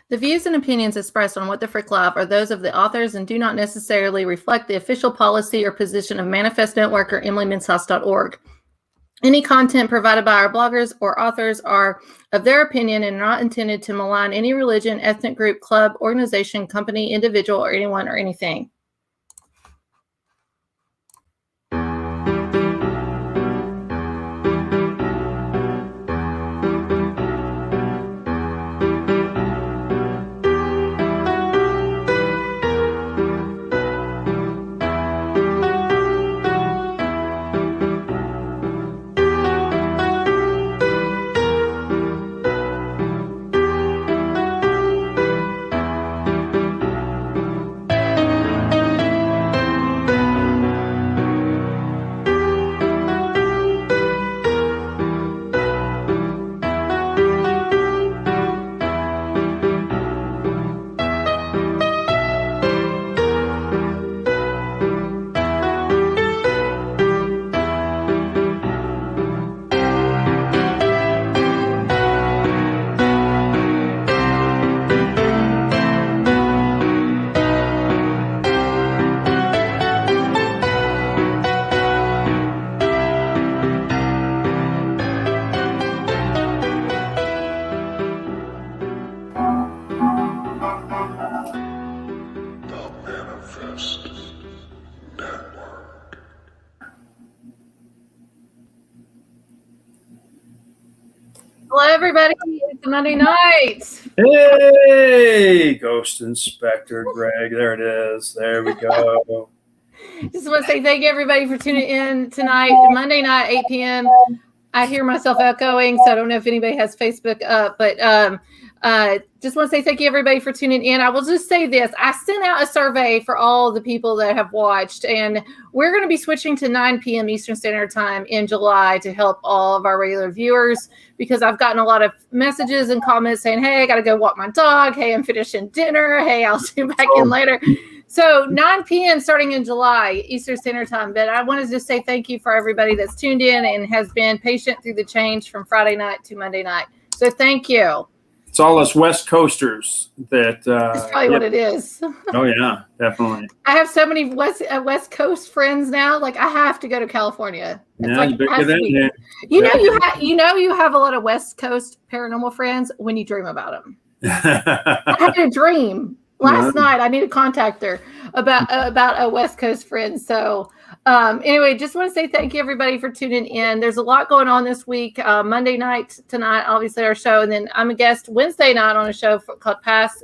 The views and opinions expressed on What the Frick Live are those of the authors and do not necessarily reflect the official policy or position of Manifest Network or Menshouse.org. Any content provided by our bloggers or authors are of their opinion and not intended to malign any religion, ethnic group, club, organization, company, individual, or anyone or anything. Hello, everybody. It's Monday night. Hey, Ghost Inspector Greg. There it is. There we go. Just want to say thank you, everybody, for tuning in tonight, Monday night, 8 p.m. I hear myself echoing, so I don't know if anybody has Facebook up, but just want to say thank you, everybody, for tuning in. I will just say this. I sent out a survey for all the people that have watched, and we're going to be switching to 9 p.m. Eastern Standard Time in July to help all of our regular viewers, because I've gotten a lot of messages and comments saying, hey, I got to go walk my dog. Hey, I'm finishing dinner. Hey, I'll tune back in later. So 9 p.m. starting in July, Eastern Standard Time. But I wanted to just say thank you for everybody that's tuned in and has been patient through the change from Friday night to Monday night. So thank you. It's all us West Coasters that. That's probably what it is. Oh yeah, definitely. I have so many West Coast friends now. Like I have to go to California. It's Yeah, like, you better get in there. You have a lot of West Coast paranormal friends when you dream about them. I had a dream last night. I need to contact her about a West Coast friend. So anyway, just want to say thank you, everybody, for tuning in. There's a lot going on this week. Monday night tonight, obviously our show, and then I'm a guest Wednesday night on a show called Pass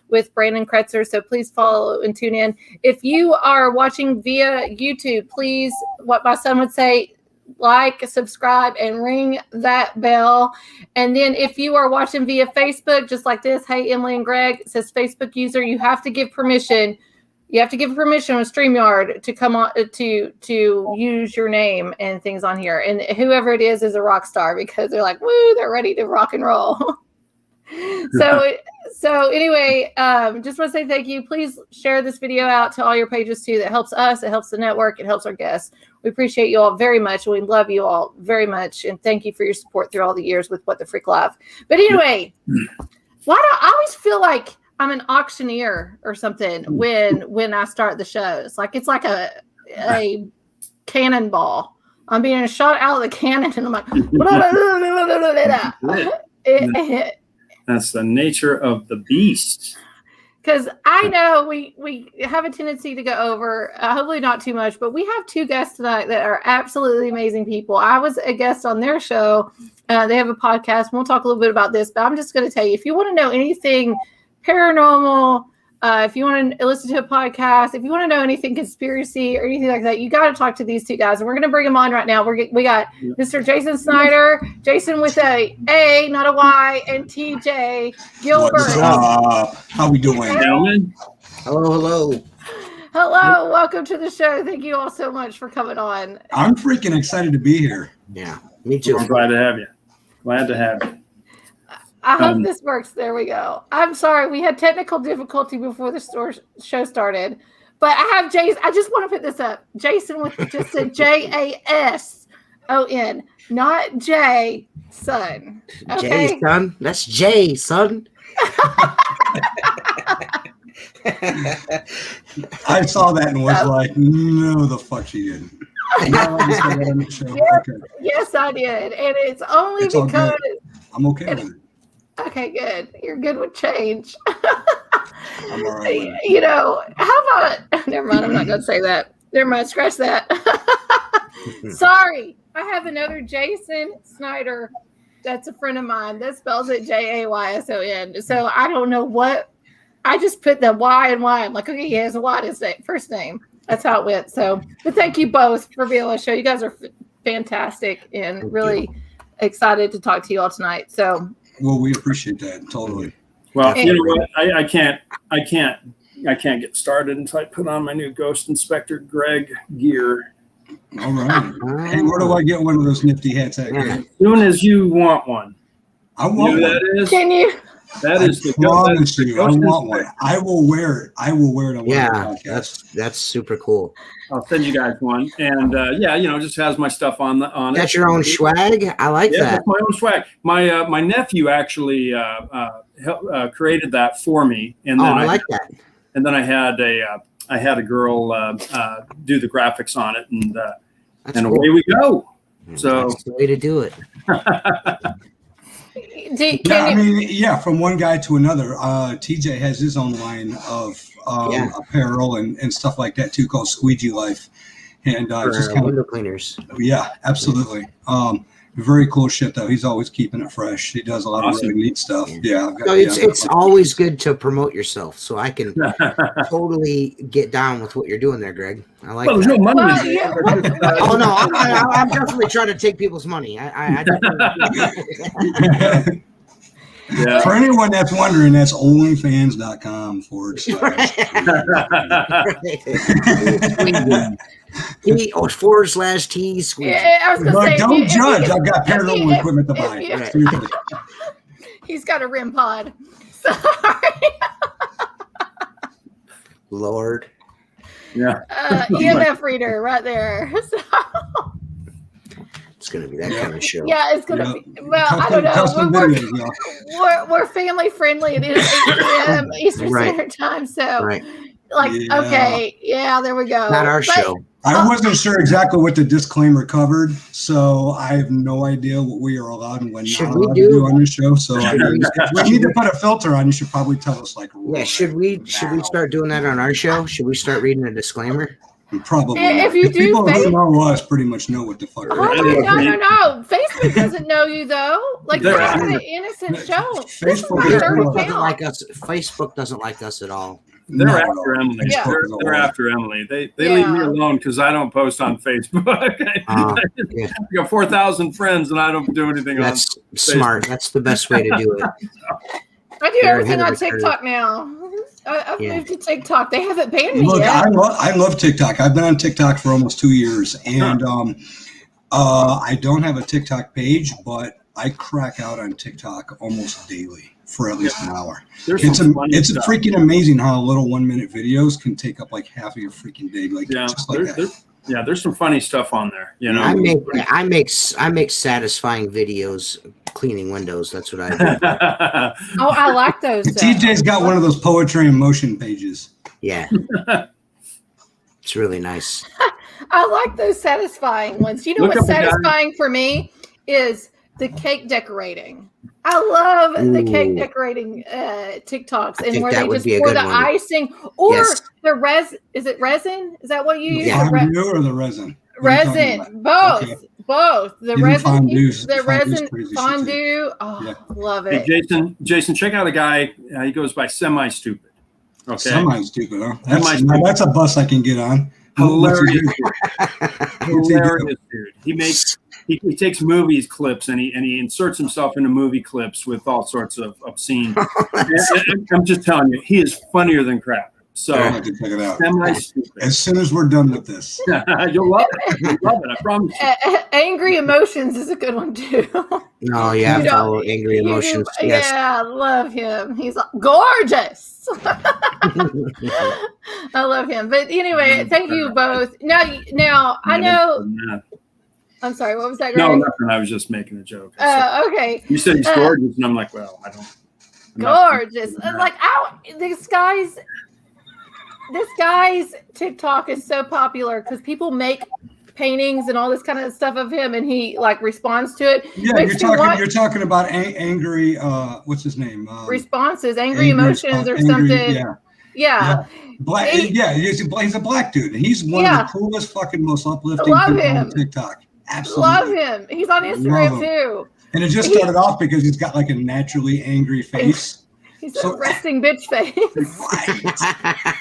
with Brandon Kretzer. So please follow and tune in. If you are watching via YouTube, please, what my son would say, like, subscribe, and ring that bell. And then if you are watching via Facebook, just like this, hey, Emily and Greg, it says Facebook user, you have to give permission. You have to give permission with StreamYard to come on to use your name and things on here. And whoever it is a rock star, because they're like, woo, they're ready to rock and roll. So anyway, just want to say thank you. Please share this video out to all your pages too. That helps us. It helps the network. It helps our guests. We appreciate you all very much. We love you all very much. And thank you for your support through all the years with What the Frick Live. But anyway, I always feel like I'm an auctioneer or something when I start the shows. Like it's like a cannonball. I'm being shot out of the cannon, and I'm like, That's the nature of the beast. Because I know we have a tendency to go over, hopefully not too much, but we have two guests tonight that are absolutely amazing people. I was a guest on their show. They have a podcast. We'll talk a little bit about this, but I'm just going to tell you, if you want to know anything paranormal, if you want to listen to a podcast, if you want to know anything conspiracy or anything like that, you got to talk to these two guys. And we're going to bring them on right now. We got Mr. Jayson Snyder, Jayson with a not a Y, and TJ Gilbert. What's up? How we doing? Gentlemen? Hello. Welcome to the show. Thank you all so much for coming on. I'm freaking excited to be here. Yeah, me too. I'm glad to have you. Glad to have you. I hope this works. There we go. I'm sorry. We had technical difficulty before the show started. But I have Jayson. I just want to put this up. Jayson with just a Jason, not Jay, son. Okay? Jay, son. That's Jay, son. I saw that and was like, no, the fuck she didn't. No, I just got that on the show. Okay. Yes, I did. And it's only It's all because. good. I'm okay with it. Okay, good. You're good with change. I'm all right with it. You know, how about. Never mind. I'm not going to say that. Never mind. Scratch that. Sorry. I have another Jayson Snyder. That's a friend of mine. That spells it Jayson. So I don't know what. I just put the Y and Y. I'm like, okay, he has a Y as his first name. That's how it went. So, but thank you both for being on the show. You guys are fantastic and really excited to talk to you all tonight. So, well, we appreciate that totally. Well, you know what? I can't get started until I put on my new Ghost Inspector Greg gear. All right. Hey, where do I get one of those nifty hats at? As soon as you want one. I want one. That is? Can you? That is the promise you, I Ghost want one. Inspector. I will wear it. I will wear it on Yeah, that's super cool. I'll send you guys one, and just has my stuff on it. That's your own swag. I like that. That's my own swag. My nephew actually created that for me, and then I like that. And then I had a girl do the graphics on it, and cool. away we go. So that's the way to do it. From one guy to another. TJ has his own line of apparel and stuff like that too, called Squeegee Life, and just kind window cleaners. Yeah, absolutely. Very cool shit though. He's always keeping it fresh. He does a lot of really neat stuff. Yeah, it's always good to promote yourself, so I can totally get down with what you're doing there, Greg. I like. There's no money. Oh no, I'm definitely trying to take people's money. I definitely. Yeah. For anyone that's wondering, that's onlyfans.com / /T squeeze. Yeah, I was gonna say, don't judge. I've got paranormal equipment to buy. He's got a REM pod. Sorry. Lord. Yeah. EMF reader right there. So. It's going to be that kind of show. Yeah, it's going to be. Well, I don't know. We're family friendly. It is 8 p.m. Eastern Standard Time. So, okay. Yeah, there we go. Not our show. I wasn't sure exactly what the disclaimer covered, so I have no idea what we are allowed and when not allowed to do on this show. So we need to put a filter on. You should probably tell us should we start doing that on our show? Should we start reading a disclaimer? Probably. If you do, people who know us pretty much know what the fuck. No. Facebook doesn't know you though. Like you're an innocent show. Facebook doesn't like us at all. They're after Emily. Yeah. They're after Emily. They leave me alone because I don't post on Facebook. I got 4,000 friends and I don't do anything. That's smart. That's the best way to do it. I do everything on TikTok now. I've moved to TikTok. They haven't banned me yet. I love TikTok. I've been on TikTok for almost 2 years, and I don't have a TikTok page, but I crack out on TikTok almost daily for at least an hour. It's freaking amazing how little 1 minute videos can take up like half of your freaking day, just like that. There's some funny stuff on there. You know, I make satisfying videos cleaning windows. That's what I do. Oh, I like those. TJ's got one of those poetry in motion pages. Yeah, it's really nice. I like those satisfying ones. You know what's satisfying for me is the cake decorating. I love the cake decorating TikToks and where they just pour the icing or the resin. Is it resin? Is that what you use? Yeah. Fondue or the resin? Resin, both. Okay. Both. The resin, fondue. Oh, yeah. Love it. Hey, Jayson, check out a guy. He goes by Semi Stupid. Okay. Semi Stupid, huh? That's a bus I can get on. Hilarious. Hilarious dude. He takes movies clips and he inserts himself into movie clips with all sorts of obscene. I'm just telling you, he is funnier than crap. So I have to check it out. As soon as we're done with this, you'll love it. You'll love it. I promise you. Angry Emotions is a good one too. Oh yeah, follow Angry Emotions. Yes. Yeah, I love him. He's gorgeous. I love him. But anyway, thank you both. Now I know. I'm sorry. What was that? No, nothing. I was just making a joke. Okay. You said he's gorgeous, and I'm like, well, I don't. gorgeous. Like, this guy's TikTok is so popular because people make paintings and all this kind of stuff of him, and he like responds to it. Yeah, you're talking about angry. What's his name? Responses, angry emotions, or something. Yeah. Black. He's a black dude. He's one of the coolest, fucking, most uplifting people on TikTok. Absolutely, love him. He's on Instagram too. And it just started off because he's got like a naturally angry face. He's a resting bitch face.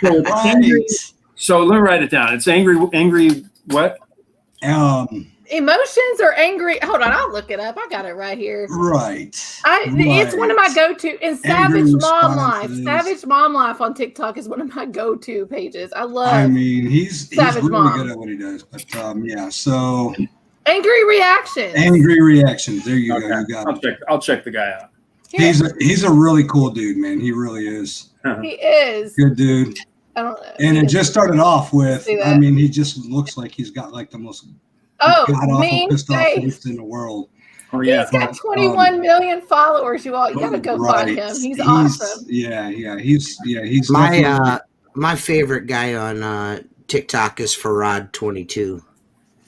Right. So let me write it down. It's angry what? Emotions or angry. Hold on, I'll look it up. I got it right here. Right. It's one of my go-to. And Savage Mom Life. Savage Mom Life on TikTok is one of my go-to pages. I love. I mean, he's really Mom. good at what he does. But so angry reactions. Angry reactions. There you go. You got it. I'll check the guy out. He's a really cool dude, man. He really is. He is. Good dude. I don't know. And it just started off with, I mean, he just looks like he's got like the most mean pissed off face face in the world. Oh yeah, he's got 21 million followers. You gotta go find him. He's awesome. He's my favorite guy on TikTok is Farad22.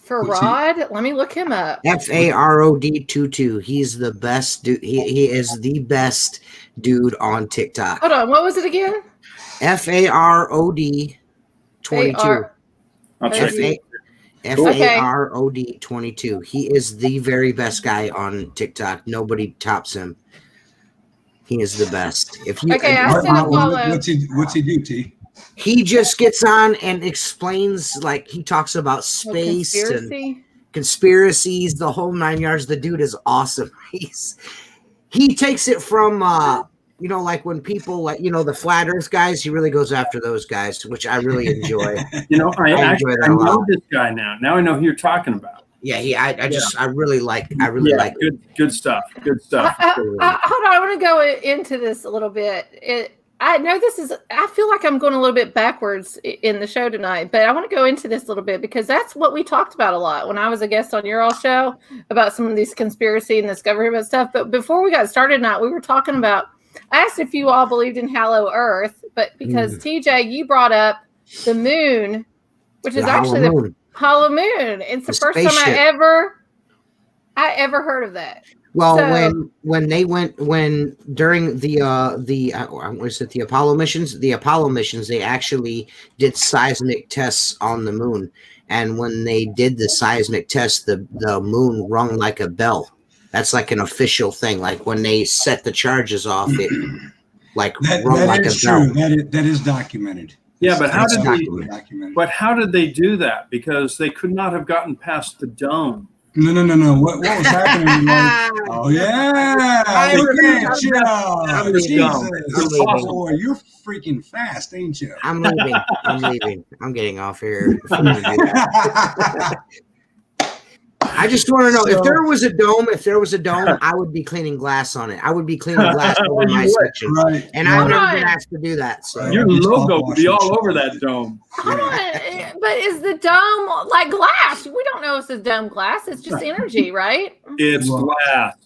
Farad, let me look him up. FAROD22. He's the best dude. He is the best dude on TikTok. Hold on, what was it again? FAROD22. FAROD22. He is the very best guy on TikTok. Nobody tops him. He is the best. I sent a follow. What's he do, T? He just gets on and explains, like, he talks about space and conspiracies, the whole 9 yards. The dude is awesome. He takes it from like when people the flat earth guys, he really goes after those guys, which I really enjoy. I know this guy now. Now I know who you're talking about. Yeah, I really like good stuff. Good stuff. Hold on, I want to go into this a little bit. I know I feel like I'm going a little bit backwards in the show tonight, but I want to go into this a little bit because that's what we talked about a lot when I was a guest on your all show about some of these conspiracy and this government stuff. But before we got started tonight, we were talking about, I asked if you all believed in Hollow Earth, but because TJ, you brought up the moon, which is actually the hollow moon. It's the first time I ever heard of that. Well, when during the Apollo missions, they actually did seismic tests on the moon, and when they did the seismic test, the moon rung like a bell. That's like an official thing. Like when they set the charges off, it rung like a bell. That is documented. Yeah, but how did they do that? Because they could not have gotten past the dome. No. What was happening? Oh yeah! Look at you! Jesus, boy, you're freaking fast, ain't you? I'm leaving. I'm getting off here. I just want to know if there was a dome, I would be cleaning glass on it. I would be cleaning glass over my section, right? And I've never been asked to do that. So your logo would be all over that dome. Hold on, but is the dome like glass? We don't know if it's dome glass. It's just energy, right? It's glass.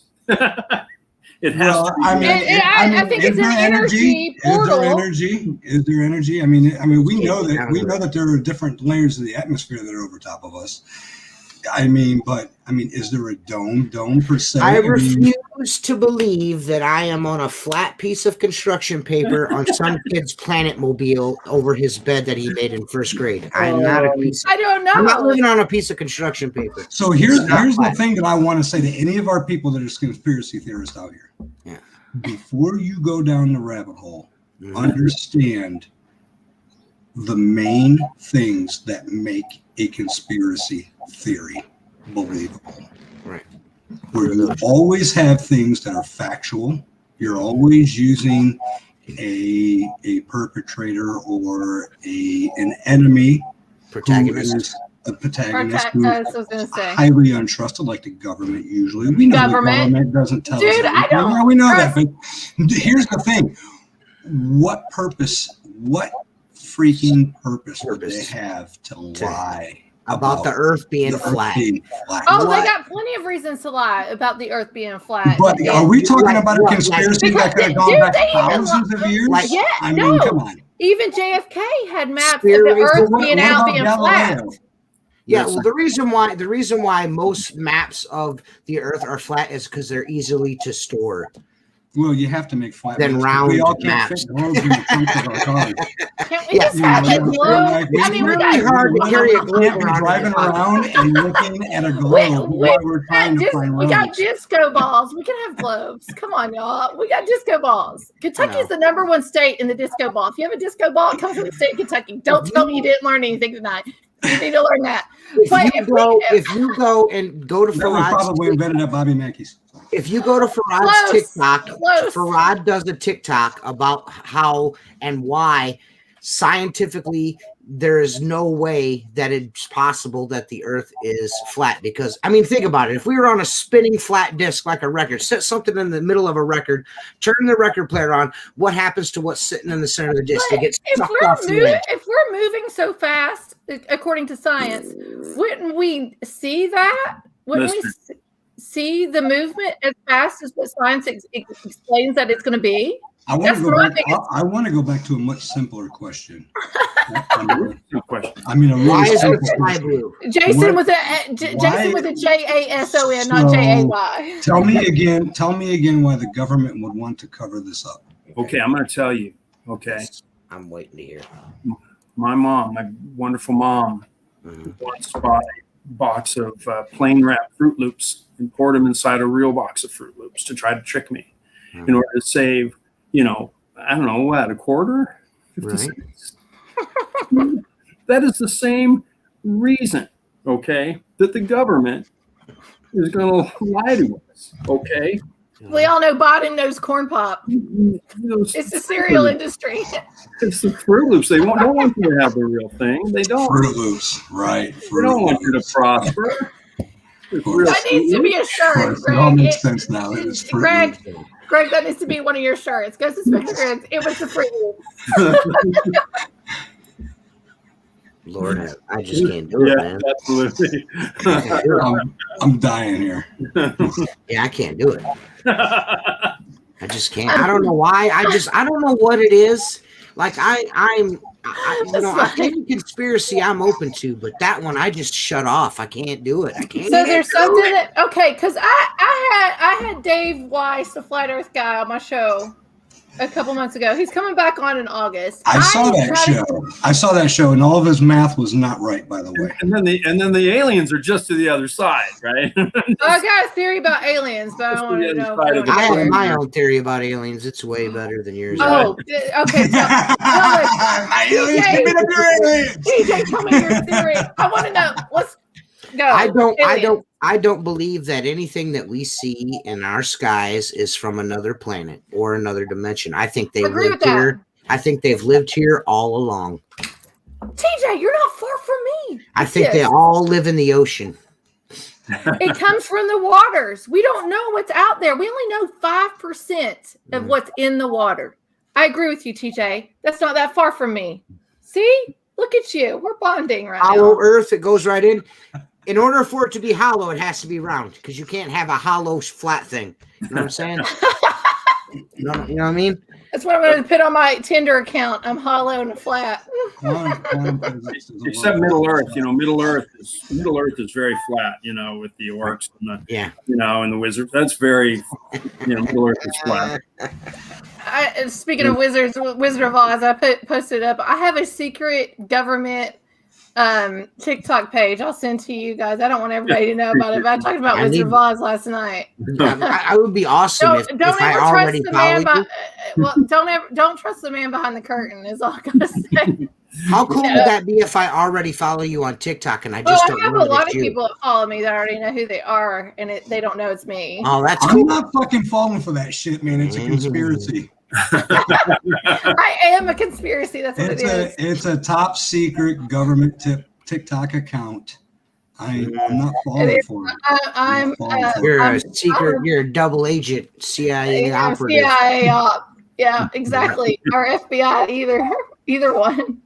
It has. Well, I think it's an energy portal. Is there energy? I mean, we know that there are different layers of the atmosphere that are over top of us. Is there a dome per se? I refuse to believe that I am on a flat piece of construction paper on some kid's Planet Mobile over his bed that he made in first grade. I'm not a piece. I don't know. I'm not living on a piece of construction paper. So here's the thing that I want to say to any of our people that are conspiracy theorists out here. Yeah. Before you go down the rabbit hole, understand the main things that make a conspiracy theory believable. Right. Where you always have things that are factual. You're always using a perpetrator or an enemy, protagonist. A protagonist who I was going to say highly untrusted, like the government usually. We know the government doesn't tell us. Dude, I don't. Yeah, we know that. But here's the thing: what freaking purpose would they have to lie about the Earth being flat. Oh, they got plenty of reasons to lie about the Earth being flat. But are we talking about a conspiracy that could have gone back thousands of years? Yeah, I mean, come on. Even JFK had maps of the Earth being flat. Yeah, well, the reason why most maps of the Earth are flat is because they're easily to store. Well, you have to make flat. Then round we all can't maps. fit globes in the trunk of our cars. Can't we just have a globe? I mean, really hard to carry a globe Can't be driving around and looking at a globe while we're trying to find roads. We got disco balls. We can have globes. Come on, y'all. We got disco balls. Kentucky is the #1 state in the disco ball. If you have a disco ball, it comes from the state of Kentucky. Don't tell me you didn't learn anything tonight. You need to learn that. If you go to Farad's, probably invented at Bobby Mackey's. If you go to Farad's TikTok, Farad does a TikTok about how and why scientifically there is no way that it's possible that the Earth is flat. Because, I mean, think about it. If we were on a spinning flat disc like a record, set something in the middle of a record, turn the record player on, what happens to what's sitting in the center of the disc? It gets sucked off the edge. If we're moving so fast, according to science, wouldn't we see that? Wouldn't we see the movement as fast as what science explains that it's going to be? I want to go back to a much simpler question. I mean, why is it sky blue? Jayson with a JASON, not JAY. Tell me again why the government would want to cover this up. Okay, I'm going to tell you. Okay, I'm waiting to hear. My mom, my wonderful mom, once bought a box of plain wrap Fruit Loops and poured them inside a real box of Fruit Loops to try to trick me in order to save, I don't know what, a quarter? 50 cents. That is the same reason, okay, that the government is going to lie to us, okay? We all know Biden knows corn pop. It's the cereal industry. It's the Fruit Loops. They don't want you to have the real thing. They don't. Fruit Loops, right. They don't want you to prosper. That needs to be a shirt. It all makes sense now. Greg, that needs to be one of your shirts. Go to Spectre. It was the Fruit Loops. Lord, I just can't do it, man. Absolutely. I'm dying here. Yeah, I can't do it. I just can't. I don't know why. I don't know what it is. Like I think a conspiracy I'm open to, but that one I just shut off. I can't do it. I can't. So there's something that because I had Dave Weiss, the Flat Earth guy, on my show a couple months ago. He's coming back on in August. I saw that show, and all of his math was not right, by the way. And then the aliens are just to the other side, right? I got a theory about aliens, but I don't want to know. I have my own theory about aliens. It's way better than yours. Oh, okay. TJ, tell me your theory. I want to know. Let's go. I don't believe that anything that we see in our skies is from another planet or another dimension. I think they've lived here. I think they've lived here all along. TJ, you're not far from me. I think they all live in the ocean. It comes from the waters. We don't know what's out there. We only know 5% of what's in the water. I agree with you, TJ. That's not that far from me. See? Look at you. We're bonding right now. Hollow Earth, it goes right in. In order for it to be hollow, it has to be round because you can't have a hollow flat thing. You know what I'm saying? You know what I mean? That's what I'm going to put on my Tinder account. I'm hollow and flat. Except Middle Earth. Middle Earth is very flat. With the orcs and and the wizards. That's very. Middle Earth is flat. Speaking of wizards, Wizard of Oz, I posted up. I have a secret government TikTok page. I'll send to you guys. I don't want everybody to know about it, but I talked about Wizard of Oz last night. I would be awesome if I already followed you. Well, don't trust the man behind the curtain is all I gotta say. How cool would that be if I already follow you on TikTok and I just don't know? I have a lot of people that follow me that already know who they are and they don't know it's me. Oh, that's cool. I'm not fucking falling for that shit, man. It's a conspiracy. I am a conspiracy. That's what it is. It's a top secret government TikTok account. I'm not falling for it. You're a double agent CIA operative. CIA op. Yeah, exactly. Or FBI, either one.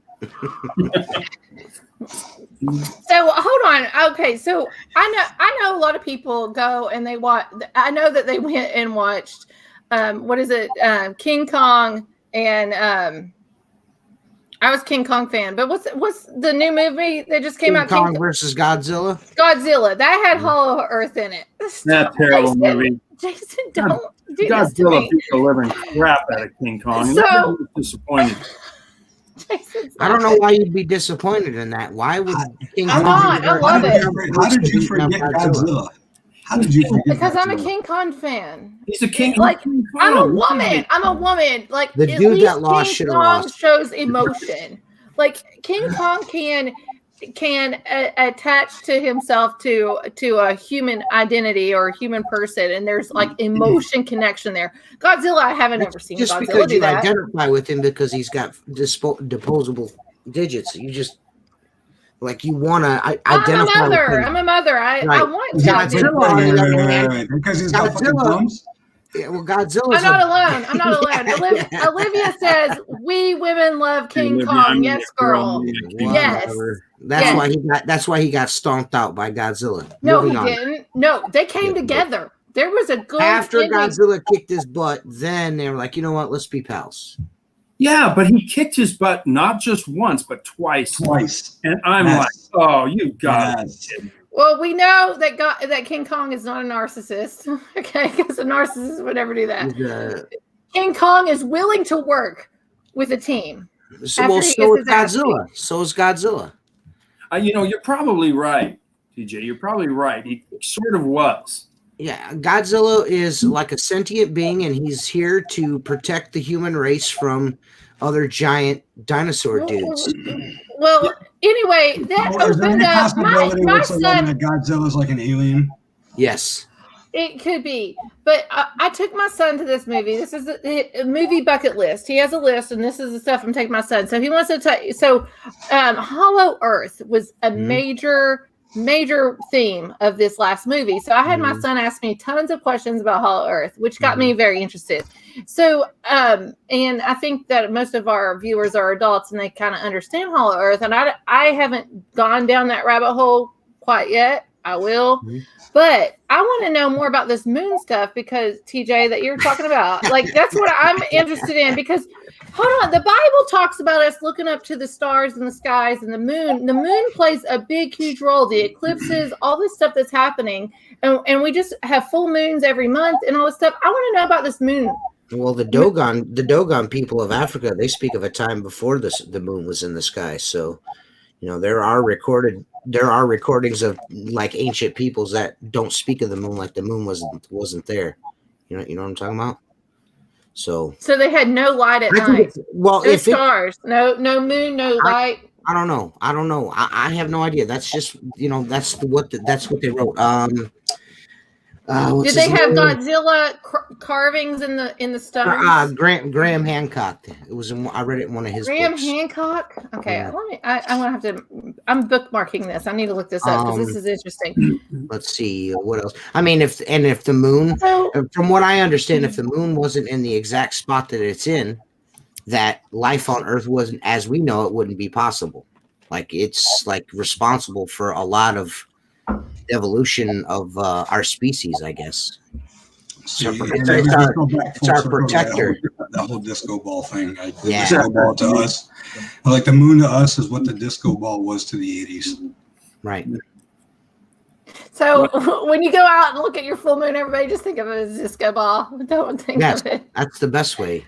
So hold on. Okay, so I know a lot of people go and they watch. I know that they went and watched. What is it? King Kong and I was King Kong fan, but what's the new movie that just came out? King Kong versus Godzilla. Godzilla that had Hollow Earth in it. That terrible movie. Jayson, don't do Godzilla this to me. beat the living crap out of King Kong. So- I was disappointed. Jason's I don't know laughing. why you'd be disappointed in that. Why would King I'm Kong? not. I love it. How did you forget Godzilla? How did you forget Because I'm a Godzilla? King Kong fan. He's a king. Like, King I'm a Kong. woman. I'm a woman. Like The at dude least that lost King should've Kong lost. shows emotion. Like King Kong can attach to himself to a human identity or a human person, and there's like emotion connection there. Godzilla, I haven't ever seen Just Godzilla because do you that. identify with him because he's got disposable digits, you just like you want to identify with him. I'm a mother. I Right. want to. Godzilla, Wait. Because he's got fucking Godzilla- thumbs? Yeah, well, Godzilla's I'm not alone. I'm not alone. Olivia says we women love King Olivia, Kong. I'm Yes, with girl. you. Yes. Whatever. That's why he got stomped out by Godzilla. No, Moving he on. didn't. No, they came together. There was a good After ending. Godzilla kicked his butt, then they were like, you know what? Let's be pals. Yeah, but he kicked his butt not just once, but twice. And I'm Yes. like, oh, you got Yes. it. Well, we know that King Kong is not a narcissist. Okay, because a narcissist would never do that. He's, King Kong is willing to work with a team. so After he is gets his ass Godzilla. So is Godzilla. You're probably right, TJ. You're probably right. He sort of was. Yeah, Godzilla is like a sentient being, and he's here to protect the human race from other giant dinosaur dudes. Well, anyway, that Well, is there opened any up possibility my whatsoever son. that Godzilla's like an alien? Yes. It could be, but I took my son to this movie. This is a movie bucket list. He has a list, and this is the stuff I'm taking my son. So he wants to take. So, Hollow Earth was a major theme of this last movie. So I had my son ask me tons of questions about Hollow Earth, which got me very interested. So, and I think that most of our viewers are adults and they kind of understand Hollow Earth. And I haven't gone down that rabbit hole quite yet. I will. But I want to know more about this moon stuff because TJ that you're talking about, like that's what I'm interested in because hold on, the Bible talks about us looking up to the stars and the skies and the moon. The moon plays a big, huge role. The eclipses, all this stuff that's happening. And we just have full moons every month and all this stuff. I want to know about this moon. Well, the Dogon people of Africa, they speak of a time before the moon was in the sky. So, there are recordings of like ancient peoples that don't speak of the moon, like the moon wasn't there. You know what I'm talking about? So they had no light at night. Well, No stars, no moon, no light. I don't know. I have no idea. That's just that's what they wrote. Did they have Godzilla carvings in the stones? Graham Hancock. It was I read it in one of his Graham books. Hancock. Okay, Yeah. I'm gonna have to. I'm bookmarking this. I need to look this up because this is interesting. Let's see what else. I mean, if the moon, So, from what I understand, if the moon wasn't in the exact spot that it's in, that life on Earth wasn't as we know it wouldn't be possible. Like it's like responsible for a lot of evolution of our species, I guess. See, It's our protector. The whole disco ball thing. The Yeah. disco ball to us. Like the moon to us is what the disco ball was to the 80s. Right. so when you go out and look at your full moon, everybody just think of it as a disco ball. Don't think Yes, of it. that's the best way.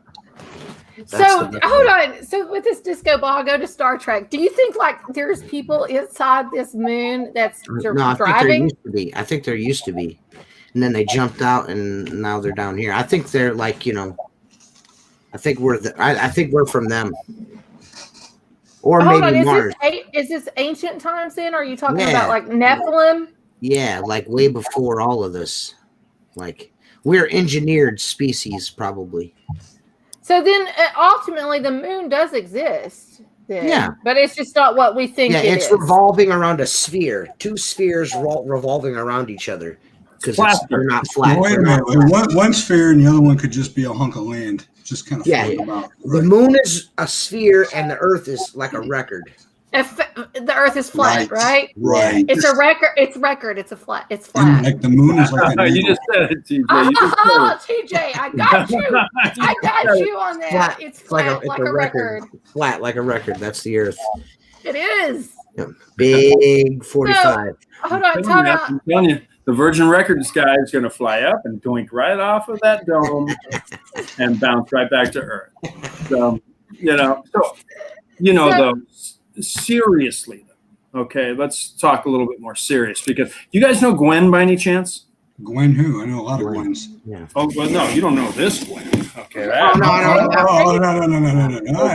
So hold on. So with this disco ball, go to Star Trek. Do you think like there's people inside this moon that's driving? I think there used to be, and then they jumped out, and now they're down here. I think they're like I think we're from them, or Hold maybe on. Mars. Is this ancient times then? Or are you talking Yeah. about like Nephilim? Yeah, like way before all of this. Like we're engineered species, probably. So then ultimately the moon does exist. Then, Yeah. but it's just not what we think Yeah, it it's is. revolving around a sphere. Two spheres revolving around each other because they're not flat. Wait a minute. One sphere and the other one could just be a hunk of land. Just kind of floating about. The moon is a sphere and the Earth is like a record. the Earth is flat, right? Right. It's a record. It's record. It's flat. And like the moon is like a You just said it, TJ. You just said it. TJ, I got you. I got you on that. Flat. It's flat like a record. Flat like a record. That's the Earth. It is. Yeah. Big 45. Hold on, time out. I'm telling you, the Virgin Records guy is going to fly up and doink right off of that dome and bounce right back to Earth. So, though, seriously, okay, let's talk a little bit more serious, because you guys know Gwen by any chance? Gwen who? I know a lot of Gwens. Yeah. Oh, well, no, you don't know this Gwen. Okay. No. Okay. I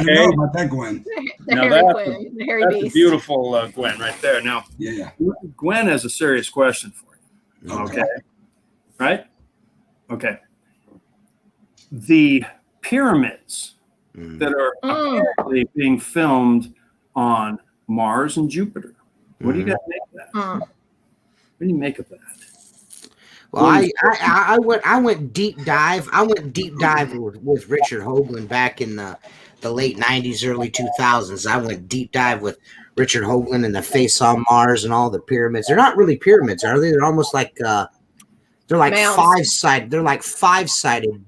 know about that Gwen. The Now hairy that's Queen, the hairy That's a beast. beautiful Gwen right there. Now, Yeah. Gwen has a serious question for you. Okay. Right? Okay. The pyramids that are apparently being filmed on Mars and Jupiter. What do you guys make of that? What do you make of that? Well, I went deep dive. I went deep dive with Richard Hoagland back in the late 90s, early 2000s. I went deep dive with Richard Hoagland and the face on Mars and all the pyramids. They're not really pyramids, are they? They're almost like they're like five-sided. They're like five-sided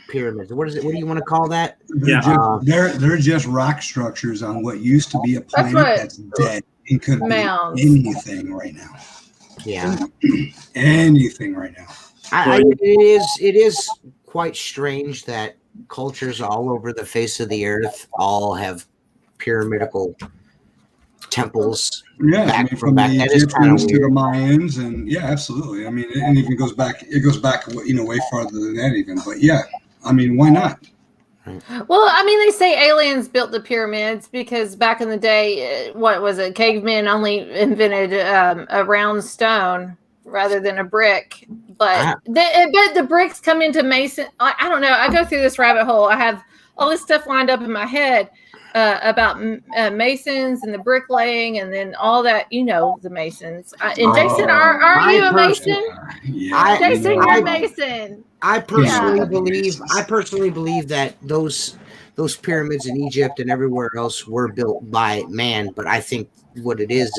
pyramids. What is it? What do you want to call that? They're just rock structures on what used to be a planet that's dead and could be anything right now. Yeah, anything right now. It is quite strange that cultures all over the face of the earth all have pyramidical temples. Yeah, from the Egyptians to the Mayans, and yeah, absolutely. I mean, it even goes back. It goes back, way farther than that, even. But yeah, I mean, why not? Well, I mean, they say aliens built the pyramids because back in the day, what was it? Cavemen only invented a round stone rather than a brick. But the bricks come into Mason. I don't know. I go through this rabbit hole. I have all this stuff lined up in my head about Masons and the bricklaying, and then all that. The Masons. And Jayson, are you a Mason? Yeah, Jayson, you're a Mason. I personally believe that those pyramids in Egypt and everywhere else were built by man, but I think what it is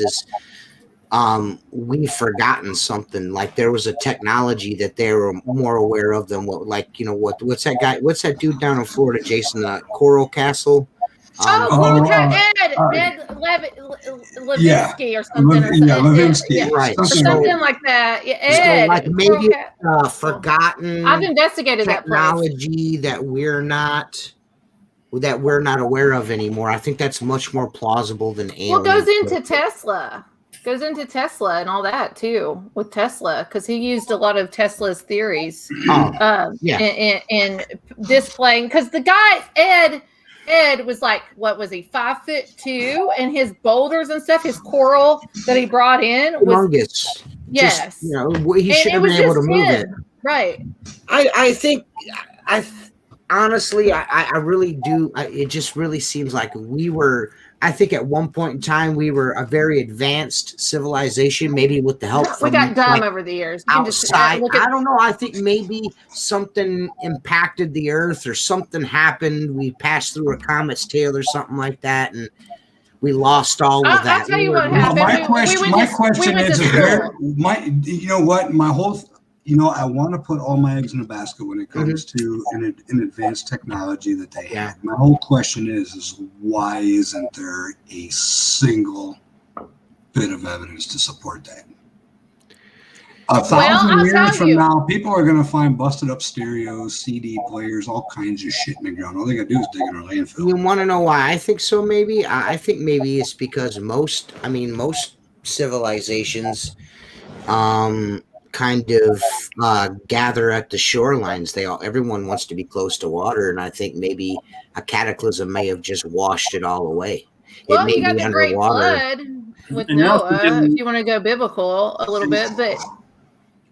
we've forgotten something. Like there was a technology that they were more aware of than what's that dude down in Florida, Jayson, the Coral Castle? Ed Levinsky or something. Levinsky, right? Something like that. Yeah, Ed. So like maybe forgotten. I've investigated technology that we're not aware of anymore. I think that's much more plausible than aliens. Well, goes into Tesla and all that too with Tesla, because he used a lot of Tesla's theories in displaying, because the guy Ed was like, what was he, 5'2", and his boulders and stuff, his coral that he brought in was humongous. Yes, he should have been able to move it. Right. I think honestly, I really do. It just really seems like we were. I think at one point in time we were a very advanced civilization, maybe with the help from we got dumb over the years. Outside, I don't know. I think maybe something impacted the Earth or something happened. We passed through a comet's tail or something like that, and we lost all of that. I'll tell you what happened. My question is, my whole. I want to put all my eggs in a basket when it comes to an advanced technology that they have. My whole question is why isn't there a single bit of evidence to support that? 1,000 years from now, people are going to find busted up stereos, CD players, all kinds of shit in the ground. All they got to do is dig in our landfill. You want to know why I think so? Maybe I think maybe it's because most civilizations, kind of gather at the shorelines. Everyone wants to be close to water, and I think maybe a cataclysm may have just washed it all away. Well, you got the Great Flood with Noah, if you want to go biblical a little bit, but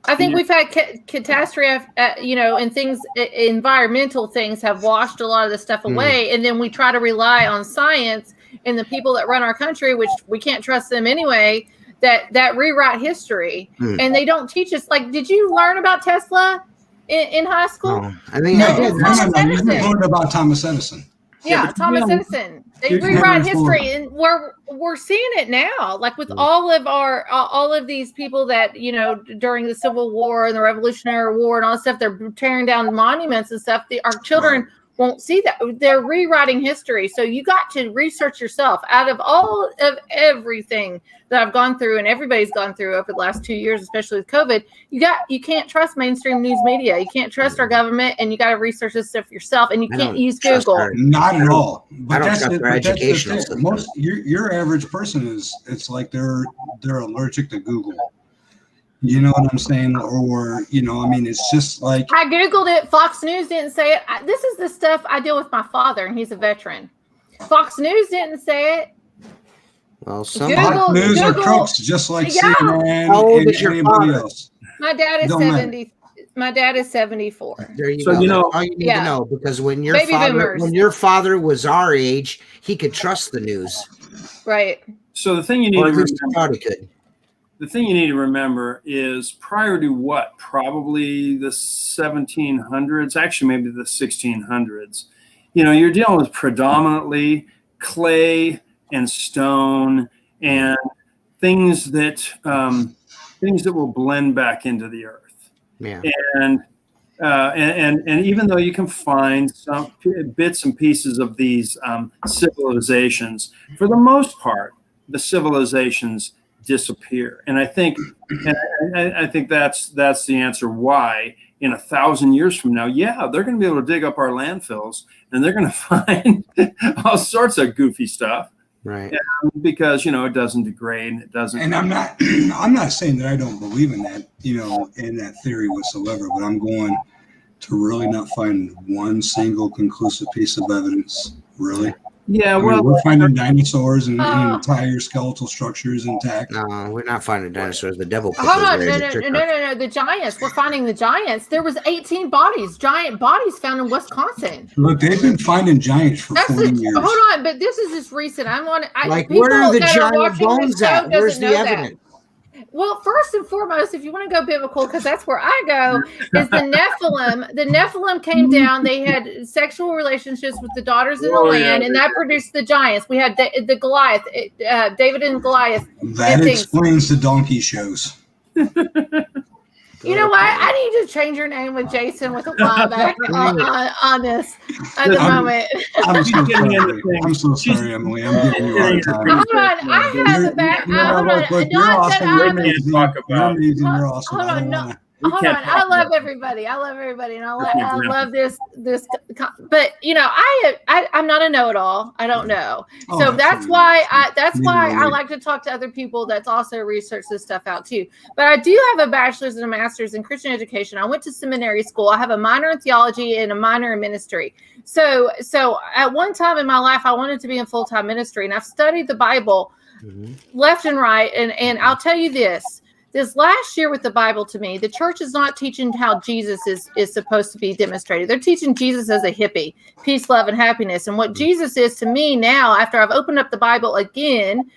I think we've had catastrophe, and things, environmental things have washed a lot of this stuff away, and then we try to rely on science and the people that run our country, which we can't trust them anyway, that rewrite history, and they don't teach us. Like, did you learn about Tesla in high school? I think I did. No. You learned about Thomas Edison. Yeah, Thomas Edison. They rewrite history, and we're seeing it now. Like with all of these people that, you know, during the Civil War and the Revolutionary War and all this stuff, they're tearing down monuments and stuff. Our children won't see that. They're rewriting history. So you got to research yourself. Out of all of everything that I've gone through and everybody's gone through over the last 2 years, especially with COVID, you can't trust mainstream news media. You can't trust our government, and you got to research this stuff yourself, and you can't use Google. Not at all. But I don't trust their educational system. Most your average person it's like they're allergic to Google. You know what I'm saying? Or, you know, I mean, it's just like... I Googled it. Fox News didn't say it. This is the stuff I deal with my father, and he's a veteran. Fox News didn't say it. Well, Fox News are crooks, just like CNN and anybody else. My dad is 70. My dad is 74. There you go. You know, all you need to know, because when your father was our age, he could trust the news. Right. So the thing you need to remember... The thing you need to remember is prior to probably the 1700s, actually maybe the 1600s, you know, you're dealing with predominantly clay and stone and things that will blend back into the earth. Yeah. And even though you can find some bits and pieces of these civilizations, for the most part, the civilizations disappear. And I think that's the answer why in 1,000 years from now, they're going to be able to dig up our landfills and they're going to find all sorts of goofy stuff. Right. Because, you know, it doesn't degrade and it doesn't. And I'm not saying that I don't believe in that, you know, in that theory whatsoever, but I'm going to really not find one single conclusive piece of evidence. Really? Yeah, we're finding dinosaurs and entire skeletal structures intact. No, we're not finding dinosaurs. The devil. Hold on, no. The giants. We're finding the giants. There was 18 giant bodies found in Wisconsin. Look, they've been finding giants for 40 years. Hold on, but this is just recent. Where are the giant bones at? Where's the evidence? Well, first and foremost, if you want to go biblical, because that's where I go, is the Nephilim. The Nephilim came down. They had sexual relationships with the daughters in the land, and that produced the giants. We had the Goliath, David and Goliath. That explains the donkey shows. You know what? I need to change your name with Jayson with a Y back on this at the moment. I'm so sorry, Emily. I'm giving you a hard time. Hold on. I have a back. You're awesome. You're amazing. You're awesome. Hold on. Hold on. I love everybody. And I love this. But you know, I'm not a know-it-all. I don't know. So that's why I like to talk to other people that's also research this stuff out too. But I do have a bachelor's and a master's in Christian education. I went to seminary school. I have a minor in theology and a minor in ministry. So at one time in my life, I wanted to be in full-time ministry, and I've studied the Bible left and right. And I'll tell you this. This last year with the Bible, to me, the church is not teaching how Jesus is supposed to be demonstrated. They're teaching Jesus as a hippie, peace, love, and happiness. And what Jesus is to me now, after I've opened up the Bible again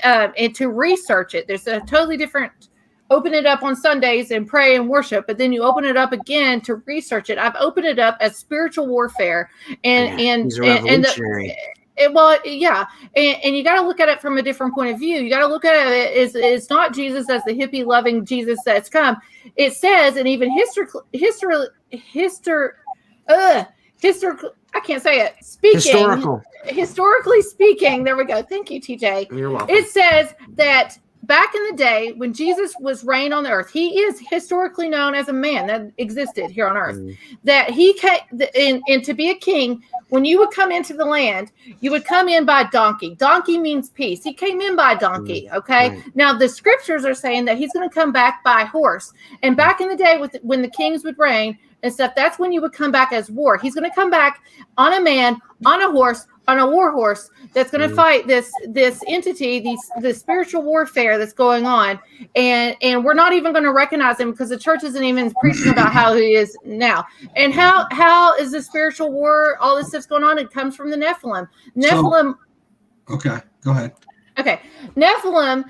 and to research it, there's a totally different, open it up on Sundays and pray and worship, but then you open it up again to research it. I've opened it up as spiritual warfare and revolutionary. And you got to look at it from a different point of view. You got to look at it as it's not Jesus as the hippie loving Jesus that's come. It says, and even I can't say it. Historically speaking, there we go. Thank you, TJ. You're welcome. It says that back in the day when Jesus was reigning on the earth, he is historically known as a man that existed here on earth. That he came, and to be a king, when you would come into the land, you would come in by donkey. Donkey means peace. He came in by donkey, okay? Right. Now, the scriptures are saying that he's going to come back by horse. And back in the day when the kings would reign and stuff, that's when you would come back as war. He's going to come back on a man, on a horse, on a war horse that's going to fight this entity, the spiritual warfare that's going on, and we're not even going to recognize him because the church isn't even preaching about how he is now. And how is the spiritual war? All this stuff's going on. It comes from the Nephilim. Okay, go ahead. Okay. Nephilim,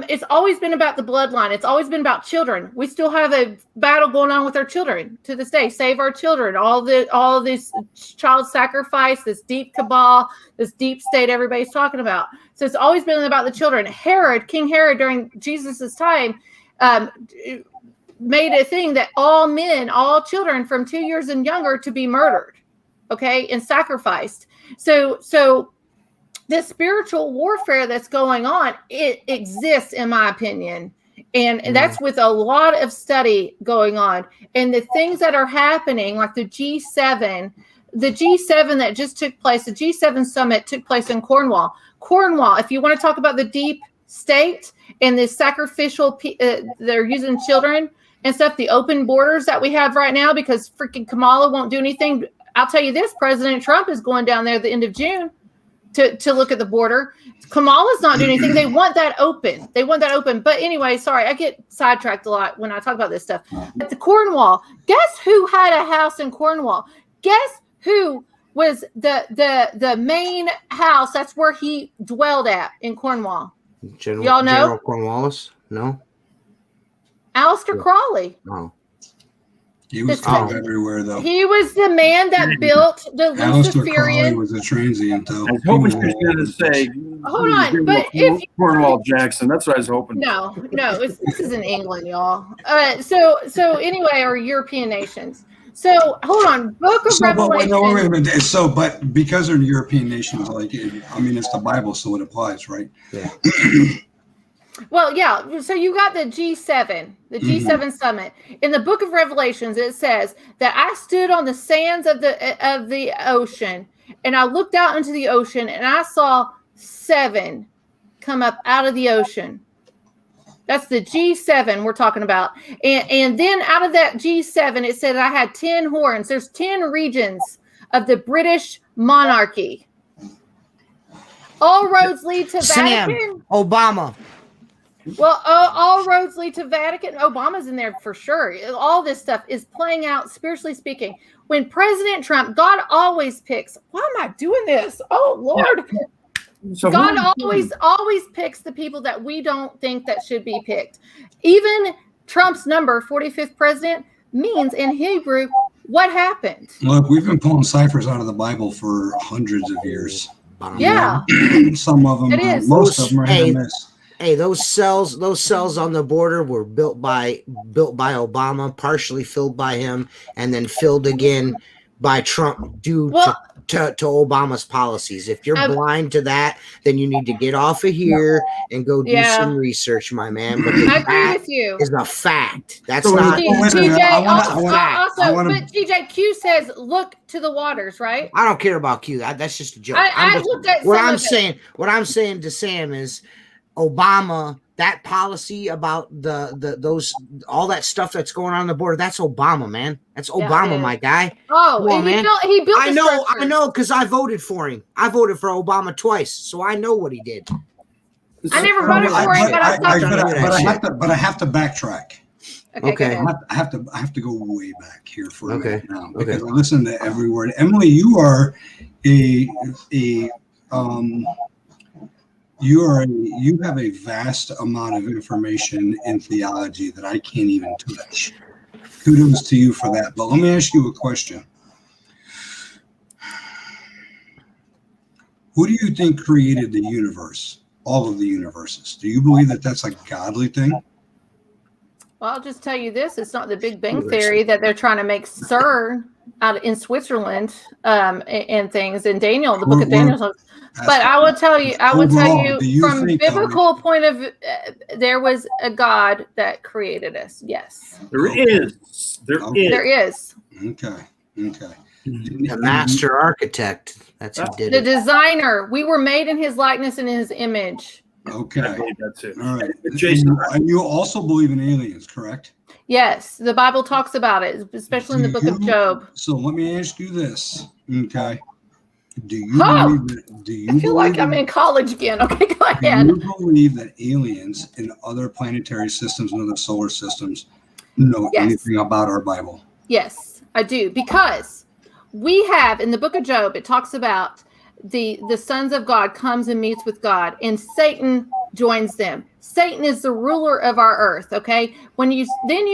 it's always been about the bloodline. It's always been about children. We still have a battle going on with our children to this day. Save our children. All this child sacrifice, this deep cabal, this deep state everybody's talking about. So it's always been about the children. King Herod during Jesus's time made a thing that all children from 2 years and younger to be murdered, okay, and sacrificed. So the spiritual warfare that's going on, it exists, in my opinion. And that's with a lot of study going on. And the things that are happening, like the G7 that just took place, the G7 summit took place in Cornwall. If you want to talk about the deep state and the sacrificial, they're using children and stuff, the open borders that we have right now, because freaking Kamala won't do anything. I'll tell you this, President Trump is going down there at the end of June to look at the border. Kamala's not doing anything. They want that open. But anyway, sorry, I get sidetracked a lot when I talk about this stuff. At the Cornwall, guess who had a house in Cornwall? Guess who was the main house? That's where he dwelled at in Cornwall. Y'all know? General Cornwallis? No. Aleister Crowley. Oh. He was found everywhere, though. He was the man that built the Aleister Crowley Luciferian. was a transient, though. I was hoping she was going to say, Hold on, but if Cornwall Jackson. That's what I was hoping. No, this is in England, y'all. So anyway, or European nations. So hold on, Book of Revelation. Wait a minute. So, but because they're European nations, it's the Bible, so it applies, right? Yeah. Well, yeah. So you got the G7, the G7 summit. In the Book of Revelations, it says that I stood on the sands of the ocean, and I looked out into the ocean, and I saw 7 come up out of the ocean. That's the G7 we're talking about. And then out of that G7, it said I had 10 horns. There's 10 regions of the British monarchy. All roads lead to Vatican. Obama. Well, all roads lead to Vatican. Obama's in there for sure. All this stuff is playing out, spiritually speaking. When President Trump, God always picks. Why am I doing this? Oh, Lord. So God always picks the people that we don't think that should be picked. Even Trump's number, 45th president, means in Hebrew, what happened? Look, we've been pulling ciphers out of the Bible for hundreds of years. Yeah. Some of them, most of them are hit or miss. Hey, those cells on the border were built by Obama, partially filled by him, and then filled again by Trump due to Obama's policies. If you're blind to that, then you need to get off of here and go do some research, my man. But I agree with you. Is a fact. That's So not But TJ, Q says look to the waters, right? I don't care about Q. That's just a joke. I looked at what I'm saying. What I'm saying to Sam is Obama, that policy about those all that stuff that's going on the border, that's Obama, man. That's Obama, my guy. Oh, on, man. He built I know, because I voted for him. I voted for Obama twice, so I know what he did. I never voted for him, but I have to backtrack. Okay. I have to go way back here for a minute now because I listen to every word. Emily, you are you have a vast amount of information in theology that I can't even touch. Kudos to you for that. But let me ask you a question. Who do you think created the universe? All of the universes. Do you believe that that's a godly thing? Well, I'll just tell you this. It's not the Big Bang Theory that they're trying to make CERN out in Switzerland and things. And Daniel, the book of Daniel. But I will tell you, from biblical point of view, there was a God that created us. Yes. There is. Okay. The master architect. That's who did it. The designer. We were made in his likeness and in his image. Okay. I believe that's it. All right. Jayson. And you also believe in aliens, correct? Yes. The Bible talks about it, especially in the book of Job. So let me ask you this. Okay. Do you I feel like I'm in college again. Okay, go ahead. Do you believe that aliens in other planetary systems and other solar systems know anything about our Bible? Yes, I do. Because we have, in the book of Job, it talks about the sons of God comes and meets with God, and Satan joins them. Satan is the ruler of our earth. Okay, when you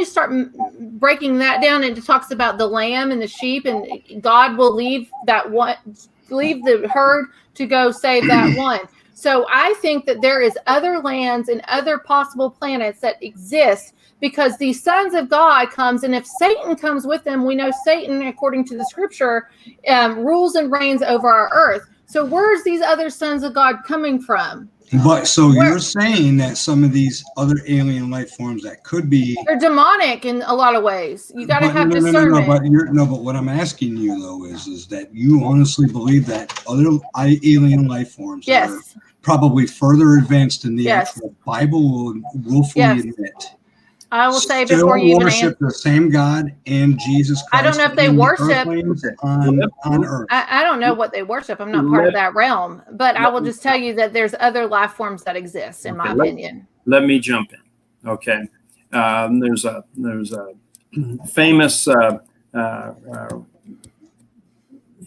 start breaking that down, and it talks about the lamb and the sheep, and God will leave the herd to go save that one. So I think that there is other lands and other possible planets that exist, because these sons of God comes, and if Satan comes with them, we know Satan, according to the scripture, rules and reigns over our earth. So where's these other sons of God coming from? But so you're saying that some of these other alien life forms that could be, they're demonic in a lot of ways. You got to have discernment. But what I'm asking you though is that you honestly believe that other alien life forms are probably further advanced than the actual Bible will willfully admit. I will say before you even worship the same God and Jesus Christ. I don't know if they worship on earth. I don't know what they worship. I'm not part of that realm, but I will just tell you that there's other life forms that exist, in my opinion. Let me jump in. Okay, there's a famous. He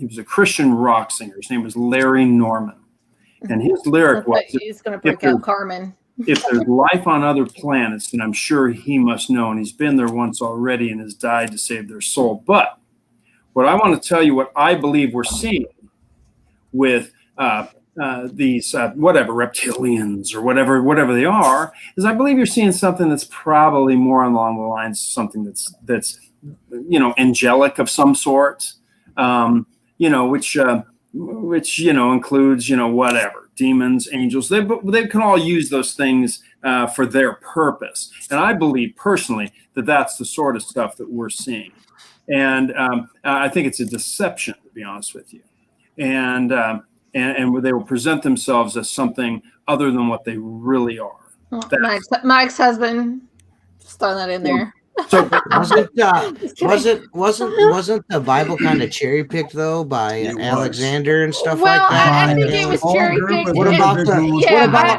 was a Christian rock singer. His name was Larry Norman, and his lyric was, "He's going to break out Carmen." If there's life on other planets, then I'm sure he must know, and he's been there once already and has died to save their soul. But what I want to tell you, what I believe we're seeing with these whatever reptilians or whatever they are, is I believe you're seeing something that's probably more along the lines of something that's angelic of some sort, which includes whatever. Demons, angels, they can all use those things for their purpose. And I believe personally that that's the sort of stuff that we're seeing. And I think it's a deception, to be honest with you. And they will present themselves as something other than what they really are. My ex-husband, just throwing that in there. So wasn't the Bible kind of cherry picked though by Alexander and stuff like that? I think it was cherry picked. What about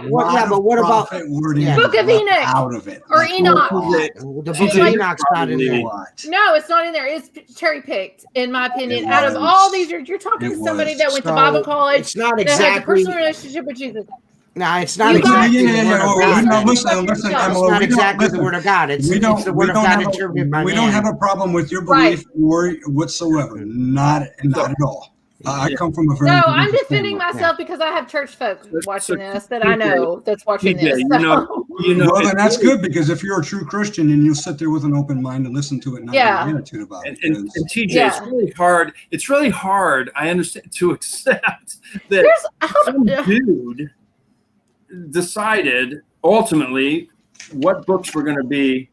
what about Book of Enoch out of it or Enoch? The Book of Enoch's not in there. No, it's not in there. It's cherry picked, in my opinion. Out of all these, you're talking to somebody that went to Bible college. It's not exactly that has a personal relationship with Jesus. No, it's not exactly the word of God. Listen, it's not exactly the word of God. It's the word of God interpreted by man. We don't have a problem with your belief or whatsoever. Not at all. I come from a very. No, I'm defending myself because I have church folks watching this that I know that's watching this. So. Well, then that's good, because if you're a true Christian and you'll sit there with an open mind and listen to it, and not have an attitude about it. And TJ, it's really hard. It's really hard. I understand, to accept that some dude decided ultimately what books were going to be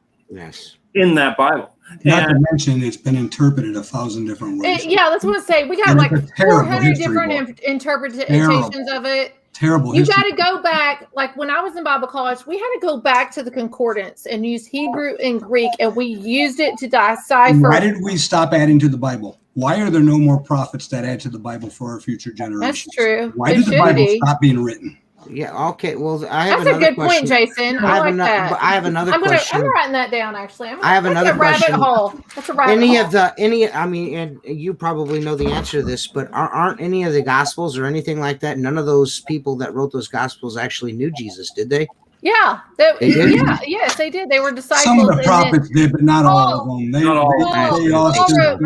in that Bible. Not to mention, it's been interpreted 1,000 different ways. That's what I say. We got like 400 different interpretations of it. Terrible. You got to go back. Like when I was in Bible college, we had to go back to the concordance and use Hebrew and Greek, and we used it to decipher. Why did we stop adding to the Bible? Why are there no more prophets that add to the Bible for our future generations? That's true. Why did the Bible stop being written? Yeah. Okay. Well, I have That's another a good question. point, Jayson. I like that. I have another question. I'm writing that down. Actually, I have another question. Rabbit hole. That's a rabbit hole. I mean, and you probably know the answer to this, but aren't any of the Gospels or anything like that? None of those people that wrote those Gospels actually knew Jesus, did they? Yeah. They did? Yes, they did. They were disciples. Some of the prophets did, but not all of them. They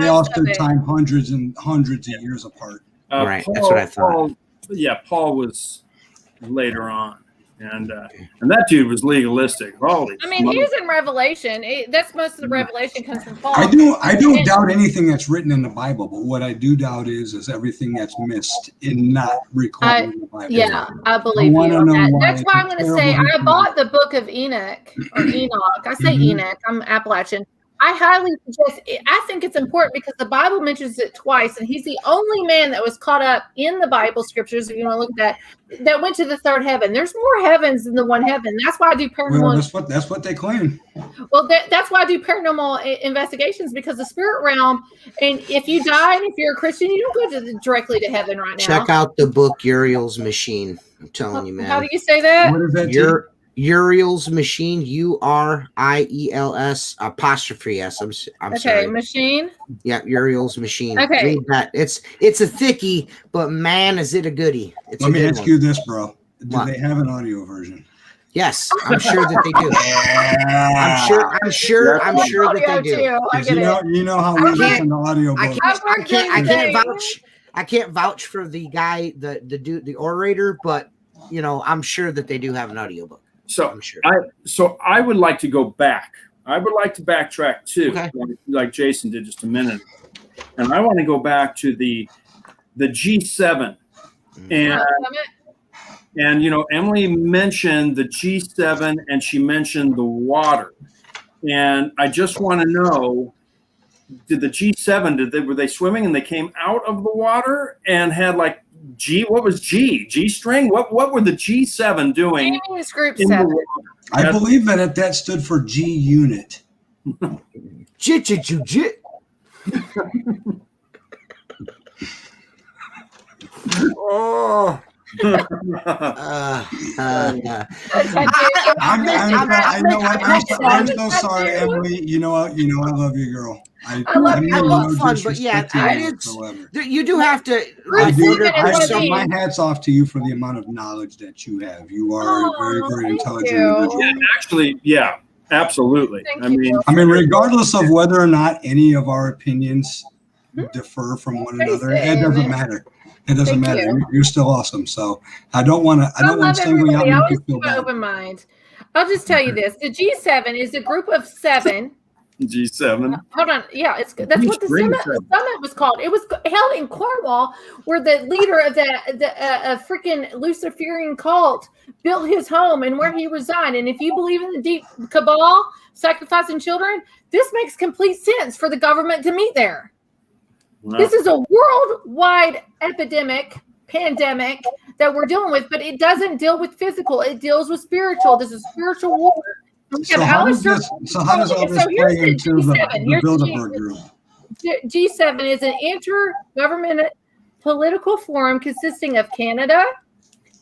all stood time hundreds and hundreds of years apart. Right. That's what I thought. Paul was later on, and that dude was legalistic. He's in Revelation. That's most of the revelation comes from Paul. I don't doubt anything that's written in the Bible, but what I do doubt is everything that's missed in not recorded in the Bible. Yeah, I believe you on that. That's why I'm going to say I bought the Book of Enoch or Enoch. I say Enoch. I'm Appalachian. I highly suggest it. I think it's important because the Bible mentions it twice, and he's the only man that was caught up in the Bible scriptures, if you want to look at that went to the third heaven. There's more heavens than the one heaven. That's why I do paranormal. Well, that's what they claim. Well, that's why I do paranormal investigations, because the spirit realm, and if you die and if you're a Christian, you don't go directly to heaven right now. Check out the book Uriel's Machine. I'm telling you, man. How do you say that? What is that? Uriel's Machine, URIELS apostrophe S. I'm Okay, sorry. machine. Yeah, Uriel's Machine. Okay. Read that. It's a thickie, but man, is it a goodie. It's Let a me good ask one. you this, bro. Do What? they have an audio version? Yes, I'm sure that they do. I'm sure that they do. I get it. You know how we listen to audio books. I can't vouch for the guy, the dude, the orator, but I'm sure that they do have an audiobook. So I'm sure. I would like to go back. I would like to backtrack too, Okay. like Jayson did just a minute ago. And I want to go back to the G7. And Emily mentioned the G7 and she mentioned the water. And I just want to know, did the G7, were they swimming and they came out of the water and had like what was G string? What were the G7 doing? Jamie's group 7. I believe that stood for G unit. Jit. Oh. I know. I'm so sorry, Emily. You know I love you, girl. I love fun, but yeah, you do have to. My hat's off to you for the amount of knowledge that you have. You are a very, very intelligent individual. Yeah, actually, yeah, absolutely. Thank I you. mean, regardless of whether or not any of our opinions differ from one another, it doesn't matter. It doesn't matter. You're still awesome. So I don't want to single you out. I always keep an open mind. I'll just tell you this: the G7 is a group of 7. G7. Hold on. Yeah, that's what the summit was called. It was held in Cornwall, where the leader of the freaking Luciferian cult built his home and where he resigned. And if you believe in the deep cabal, sacrificing children, this makes complete sense for the government to meet there. Wow. This is a worldwide pandemic that we're dealing with, but it doesn't deal with physical. It deals with spiritual. This is spiritual war. So how does all this play into the Bilderberg group? G7 is an intergovernmental political forum consisting of Canada,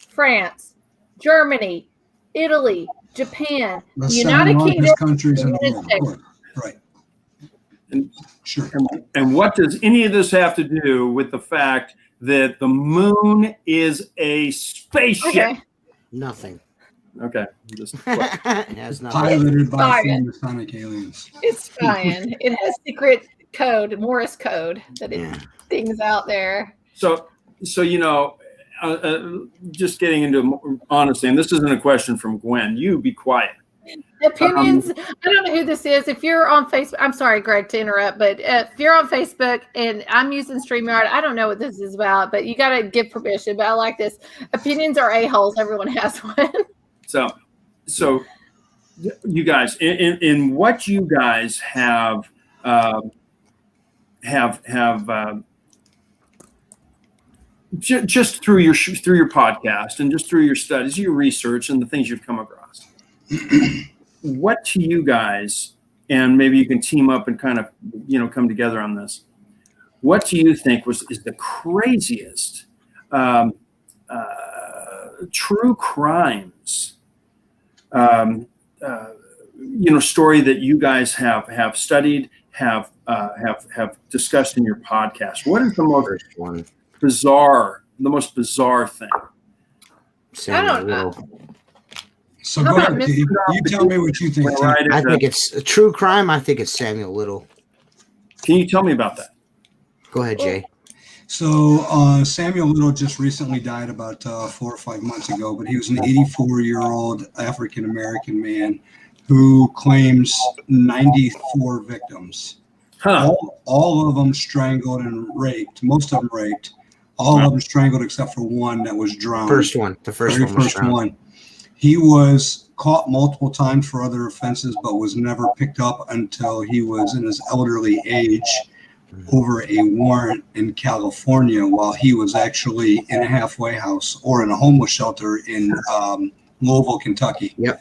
France, Germany, Italy, Japan, the United Kingdom, countries in the world. Right. Sure. And what does any of this have to do with the fact that the moon is a spaceship? Okay. Nothing. Okay. It has nothing. Piloted by Masonic aliens. It's fine. It has secret code, Morse code, that it things out there. So just getting into honesty, and this isn't a question from Gwen. You be quiet. Opinions. I don't know who this is. If you're on Facebook, I'm sorry, Greg, to interrupt, but if you're on Facebook and I'm using StreamYard, I don't know what this is about, but you got to give permission. But I like this. Opinions are a-holes. Everyone has one. So you guys, in what you guys have just through your podcast and just through your studies, your research, and the things you've come across. What to you guys, and maybe you can team up and kind of come together on this. What do you think is the craziest true crimes story that you guys have studied, have discussed in your podcast? What is the most bizarre thing? I don't know. So go ahead, Dave. You tell me what you think. I think it's a true crime. I think it's Samuel Little. Can you tell me about that? Go ahead, Jay. So Samuel Little just recently died about 4 or 5 months ago, but he was an 84-year-old African-American man who claims 94 victims. Huh. All of them strangled and raped. Most of them raped. All of them strangled except for one that was drowned. The first one. He was caught multiple times for other offenses, but was never picked up until he was in his elderly age over a warrant in California while he was actually in a halfway house or in a homeless shelter in Louisville, Kentucky. Yep.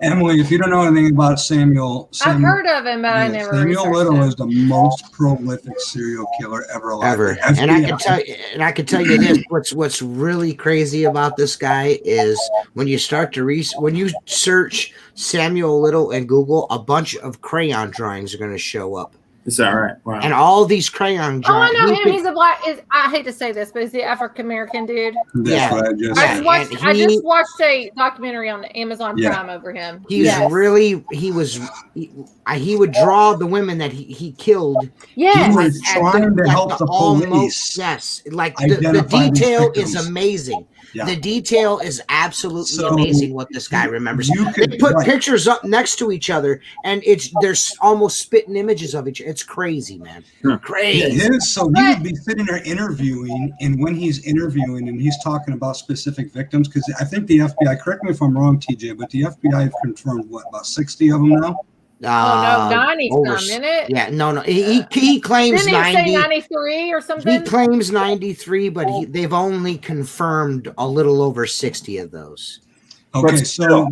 Emily, if you don't know anything about Samuel, I've heard of him, but I never. Samuel Little is the most prolific serial killer ever alive. Ever. And I can tell you this, what's really crazy about this guy is when you start to when you search Samuel Little in Google, a bunch of crayon drawings are going to show up. Is that right? Wow. And all these crayon drawings. Oh, I know him. He's a black. I hate to say this, but he's the African American dude. That's what I just watched a documentary on Amazon Prime over him. He would draw the women that he killed. Yes. He was trying to help the police. Yes. Like the detail is amazing. Yeah. The detail is absolutely amazing what this guy remembers. They put pictures up next to each other, and there's almost spitting images of each other. It's crazy, man. Crazy. Yeah, he would be sitting there interviewing, and when he's interviewing and he's talking about specific victims, because I think the FBI, correct me if I'm wrong, TJ, but the FBI have confirmed, about 60 of them now? No, 90 some, isn't it? Yeah, no. He claims 90. Say 93 or something? He claims 93, but they've only confirmed a little over 60 of those. Okay,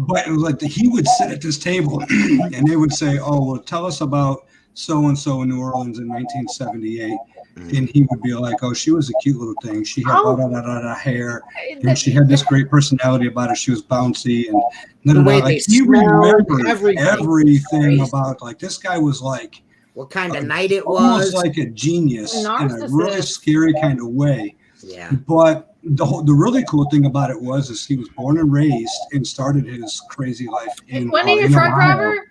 but it was like he would sit at this table and they would say, "Oh, well, tell us about so-and-so in New Orleans in 1978. And he would be like, "Oh, she was a cute little thing. She had hair, and she had this great personality about her. She was bouncy, and the way they he remembered everything about this guy was like what kind of night it was, almost like a genius in a really scary kind of way. Yeah, but the really cool thing about it is he was born and raised and started his crazy life in. Wasn't he a truck driver?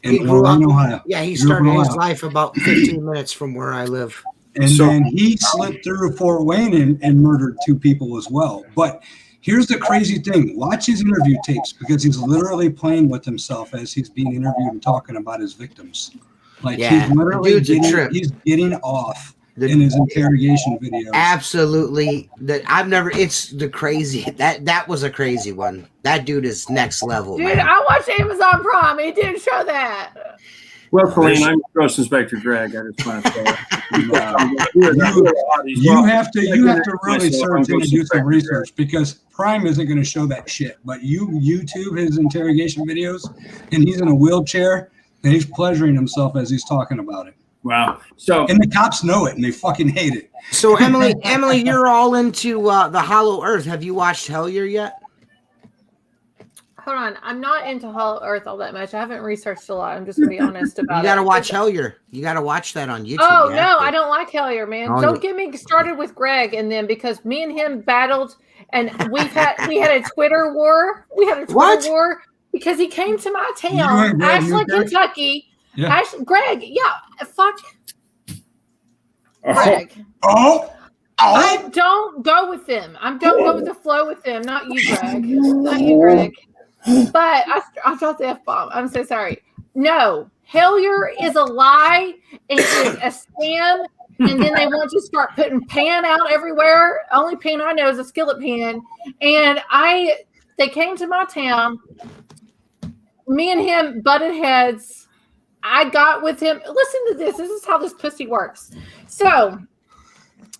He grew up in Ohio. Yeah, he started his life about 15 minutes from where I live. And then he slipped through Fort Wayne and murdered 2 people as well. But here's the crazy thing. Watch his interview tapes because he's literally playing with himself as he's being interviewed and talking about his victims. He's literally getting off in his interrogation videos. Absolutely. It's the crazy. That was a crazy one. That dude is next level. Dude, man. I watched Amazon Prime. It didn't show that. Well, Colleen, I'm Gross Inspector Greg. I just want to say you have to really search and do some research because Prime isn't going to show that shit. But YouTube his interrogation videos, and he's in a wheelchair and he's pleasuring himself as he's talking about it. Wow! And the cops know it and they fucking hate it. So Emily, you're all into the Hollow Earth. Have you watched Hellier yet? Hold on, I'm not into Hollow Earth all that much. I haven't researched a lot. I'm just gonna be honest about it. You gotta watch Hellier. You gotta watch that on YouTube. Oh no, I don't like Hellier, man. Don't get me started with Greg and them because me and him battled, and we had a Twitter war. We had a Twitter war because he came to my town, Ashland, Kentucky. Yeah. Greg, fuck. Greg. I don't go with them. I don't go with the flow with them. Not you, Greg. Not you, Greg. But I dropped the F-bomb. I'm so sorry. No, Hellier is a lie. It's a scam. And then they want to start putting pan out everywhere. Only pan I know is a skillet pan. And they came to my town. Me and him butted heads. I got with him. Listen to this. This is how this pussy works. So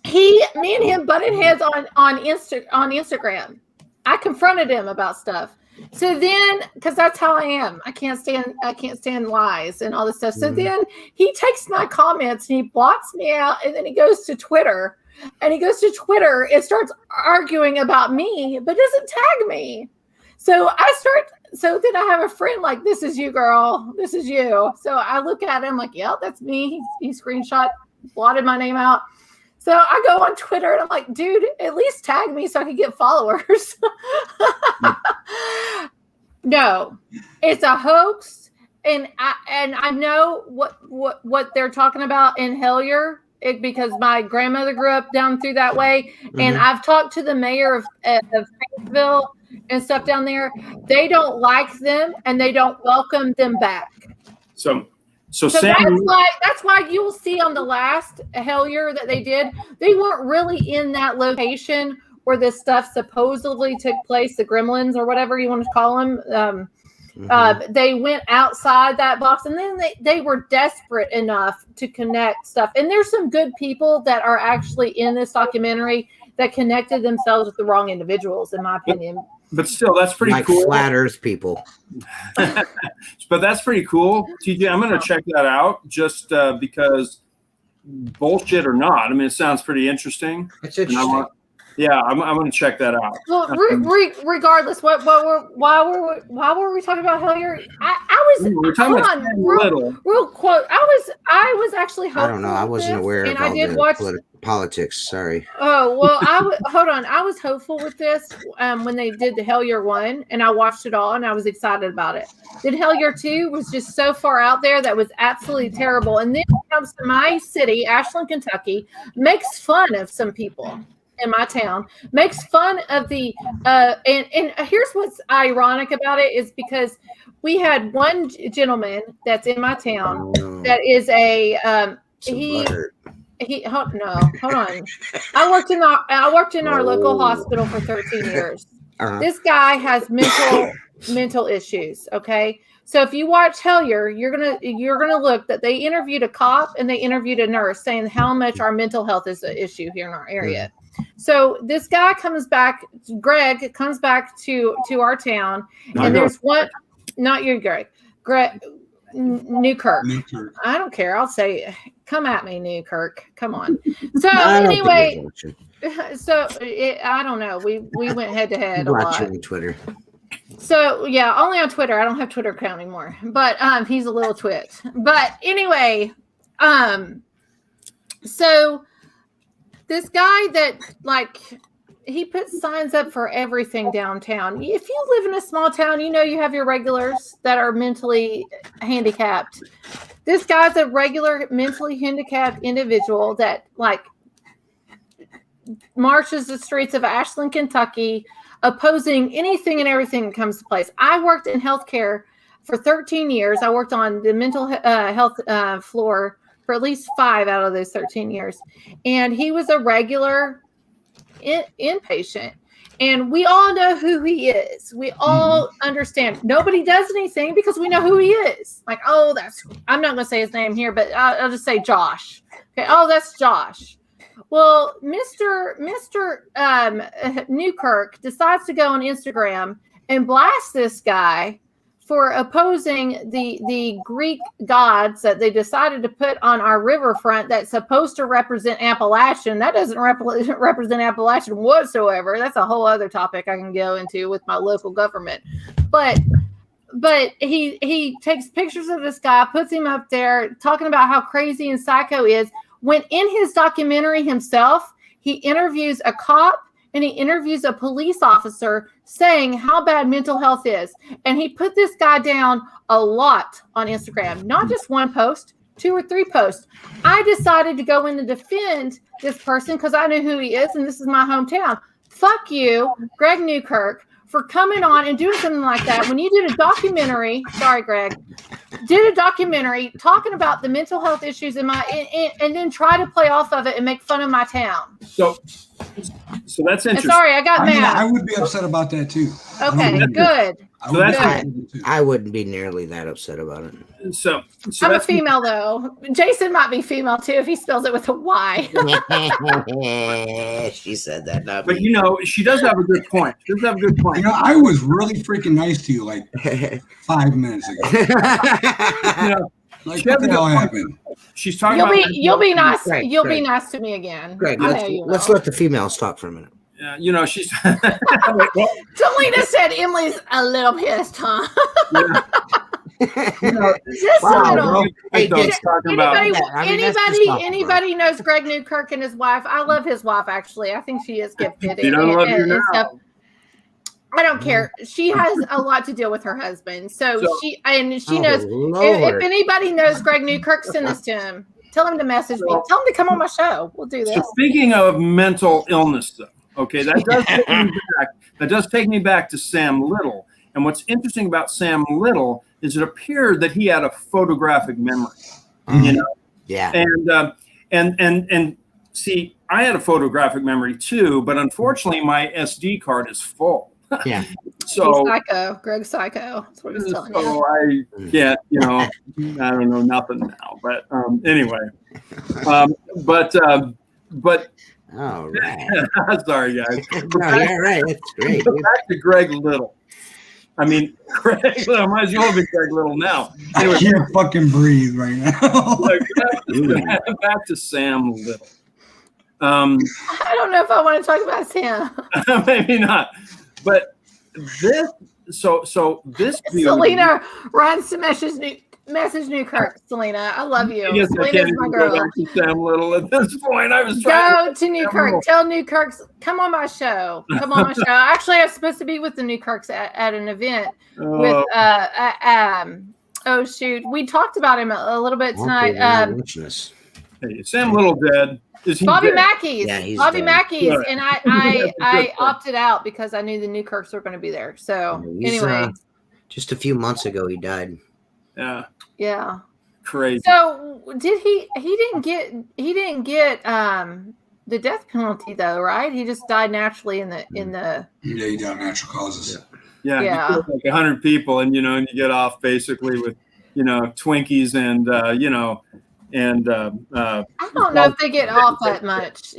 me and him butted heads on Instagram. I confronted him about stuff. So then, because that's how I am, I can't stand lies and all this stuff. So then he takes my comments and he blots me out, and then he goes to Twitter and starts arguing about me, but doesn't tag me. So then I have a friend like, "This is you, girl. This is you." So I look at him like, "Yep, that's me." He screenshot, blotted my name out. So I go on Twitter and I'm like, "Dude, at least tag me so I can get followers." No, it's a hoax, and I know what they're talking about in Hellier because my grandmother grew up down through that way, and I've talked to the mayor of Fayetteville and stuff down there. They don't like them and they don't welcome them back. So Sam, that's why you'll see on the last Hellier that they did, they weren't really in that location where this stuff supposedly took place, the gremlins or whatever you want to call them. They went outside that box, and then they were desperate enough to connect stuff. And there's some good people that are actually in this documentary that connected themselves with the wrong individuals, in my opinion. but still, that's pretty like cool. flat Earth people. But that's pretty cool, TJ. I'm going to check that out just because, bullshit or not. I mean, it sounds pretty interesting. It's interesting. I'm going to check that out. Well, regardless, why were we talking about Hellier? I was. We're talking about Little. Real quote. I was actually hopeful. I don't know. I wasn't aware of all the politics. Sorry. Oh well, hold on. I was hopeful with this when they did the Hellier 1, and I watched it all, and I was excited about it. Then Hellier 2 was just so far out there that was absolutely terrible. And then it comes to my city, Ashland, Kentucky, makes fun of some people in my town, makes fun of the and here's what's ironic about it is because we had one gentleman that's in my town that is a hold on. I worked in our local hospital for 13 years. This guy has mental issues. Okay. So if you watch Hellier, you're gonna look that they interviewed a cop and they interviewed a nurse saying how much our mental health is an issue here in our area. So this guy comes back, Greg comes back to our town, and there's one, not you, Greg, Newkirk. I don't care. I'll say, come at me, Newkirk. Come on. So anyway, I don't know. We went head to head a lot. On Twitter. So yeah, only on Twitter. I don't have Twitter account anymore. But he's a little twit. But anyway, so this guy that he puts signs up for everything downtown. If you live in a small town, you have your regulars that are mentally handicapped. This guy's a regular mentally handicapped individual that marches the streets of Ashland, Kentucky, opposing anything and everything that comes to place. I worked in healthcare for 13 years. I worked on the mental health floor for at least 5 out of those 13 years. And he was a regular inpatient. And we all know who he is. We all understand. Nobody does anything because we know who he is. I'm not going to say his name here, but I'll just say Josh. Okay. Oh, that's Josh. Well, Mr. Newkirk decides to go on Instagram and blast this guy for opposing the Greek gods that they decided to put on our riverfront that's supposed to represent Appalachian. That doesn't represent Appalachian whatsoever. That's a whole other topic I can go into with my local government. But he takes pictures of this guy, puts him up there, talking about how crazy and psycho he is. When in his documentary himself, he interviews a cop and he interviews a police officer saying how bad mental health is. And he put this guy down a lot on Instagram, not just one post, 2 or 3 posts. I decided to go in and defend this person because I knew who he is and this is my hometown. Fuck you, Greg Newkirk, for coming on and doing something like that. When you did a documentary, sorry, Greg, did a documentary talking about the mental health issues in and then try to play off of it and make fun of my town. So that's interesting. Sorry, I got mad. I would be upset about that too. Okay, good. I wouldn't be nearly that upset about it. So I'm a female though. Jayson might be female too if he spells it with a Y. She said that. But she does have a good point. I was really freaking nice to you 5 minutes ago. What the hell happened? She's talking you'll be nice. Greg, you'll be nice to me again. Greg, let's let the females talk for a minute. She's. Talina said Emily's a little pissed, huh? Just a little. Anybody knows Greg Newkirk and his wife? I love his wife. Actually, I think she is gifted. You don't love you now. I don't care. She has a lot to deal with her husband, so she knows. Lord. If anybody knows Greg Newkirk, send this to him. Tell him to message me. Tell him to come on my show. We'll do this. So speaking of mental illness, though, okay, that does take me back to Sam Little. And what's interesting about Sam Little is it appeared that he had a photographic memory. Yeah. And see, I had a photographic memory too, but unfortunately, my SD card is full. Yeah. So psycho, Greg psycho. That's what he's telling you. So I get, I don't know nothing now. But anyway, but All right. Sorry, guys. No, you're right. That's great. Back to Greg Little. I mean, Greg Little. Might as well be Greg Little now. Anyway, I can't fucking breathe right now. back to Sam Little. I don't know if I want to talk about Sam. Maybe not. But this, so this Selena, Ryan message Newkirk. Selena, I love you. I guess I can't Selena's my even girl. go back to Sam Little at this point. I was trying Go to Newkirk. Tell Newkirk, come on my show. Come on my show. Actually, I'm supposed to be with the Newkirks at an event with oh shoot, we talked about him a little bit tonight. Hey, Sam Little dead. Is he Bobby dead? Mackey's. Yeah, he's Bobby dead. Mackey's, Good. and I opted out because I knew the Newkirks were going to be there. So anyway, just a few months ago he died. Yeah. Crazy. So did he didn't get the death penalty though, right? He just died naturally in the Yeah, he died of natural causes. Yeah. Yeah. You kill like 100 people, and and you get off basically with Twinkies and I don't know if they get off that much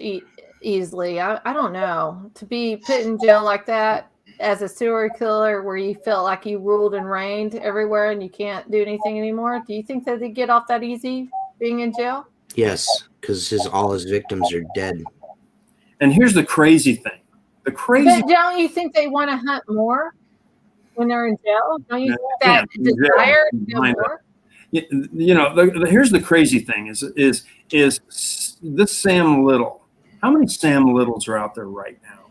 easily. I don't know. To be put in jail like that as a serial killer where you felt like you ruled and reigned everywhere and you can't do anything anymore. Do you think that they get off that easy being in jail? Yes, because all his victims are dead. And here's the crazy thing. But don't you think they want to hunt more when they're in jail? Don't you think that desire to do more? Here's the crazy thing is this Sam Little. How many Sam Littles are out there right now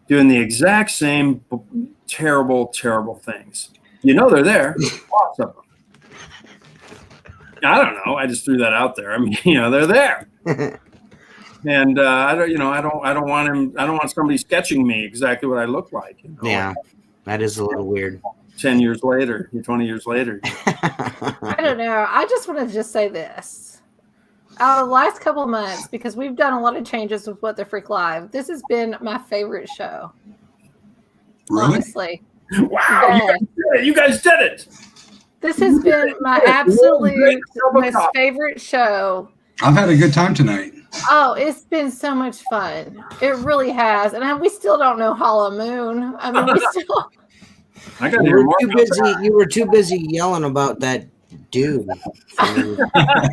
doing the exact same terrible, terrible things? They're there. Lots of them. I don't know. I just threw that out there. I mean, they're there. And I don't want somebody sketching me exactly what I look like. Yeah, that is a little weird. 10 years later, 20 years later. I don't know. I just want to just say this. Out of the last couple of months, because we've done a lot of changes with What the Freak Live, this has been my favorite show. Really? Honestly. Wow, you guys did it. This has been my absolute most favorite show. I've had a good time tonight. Oh, it's been so much fun. It really has. And we still don't know Hollow Moon. I mean, we still... I got to hear more. You were too busy yelling about that dude.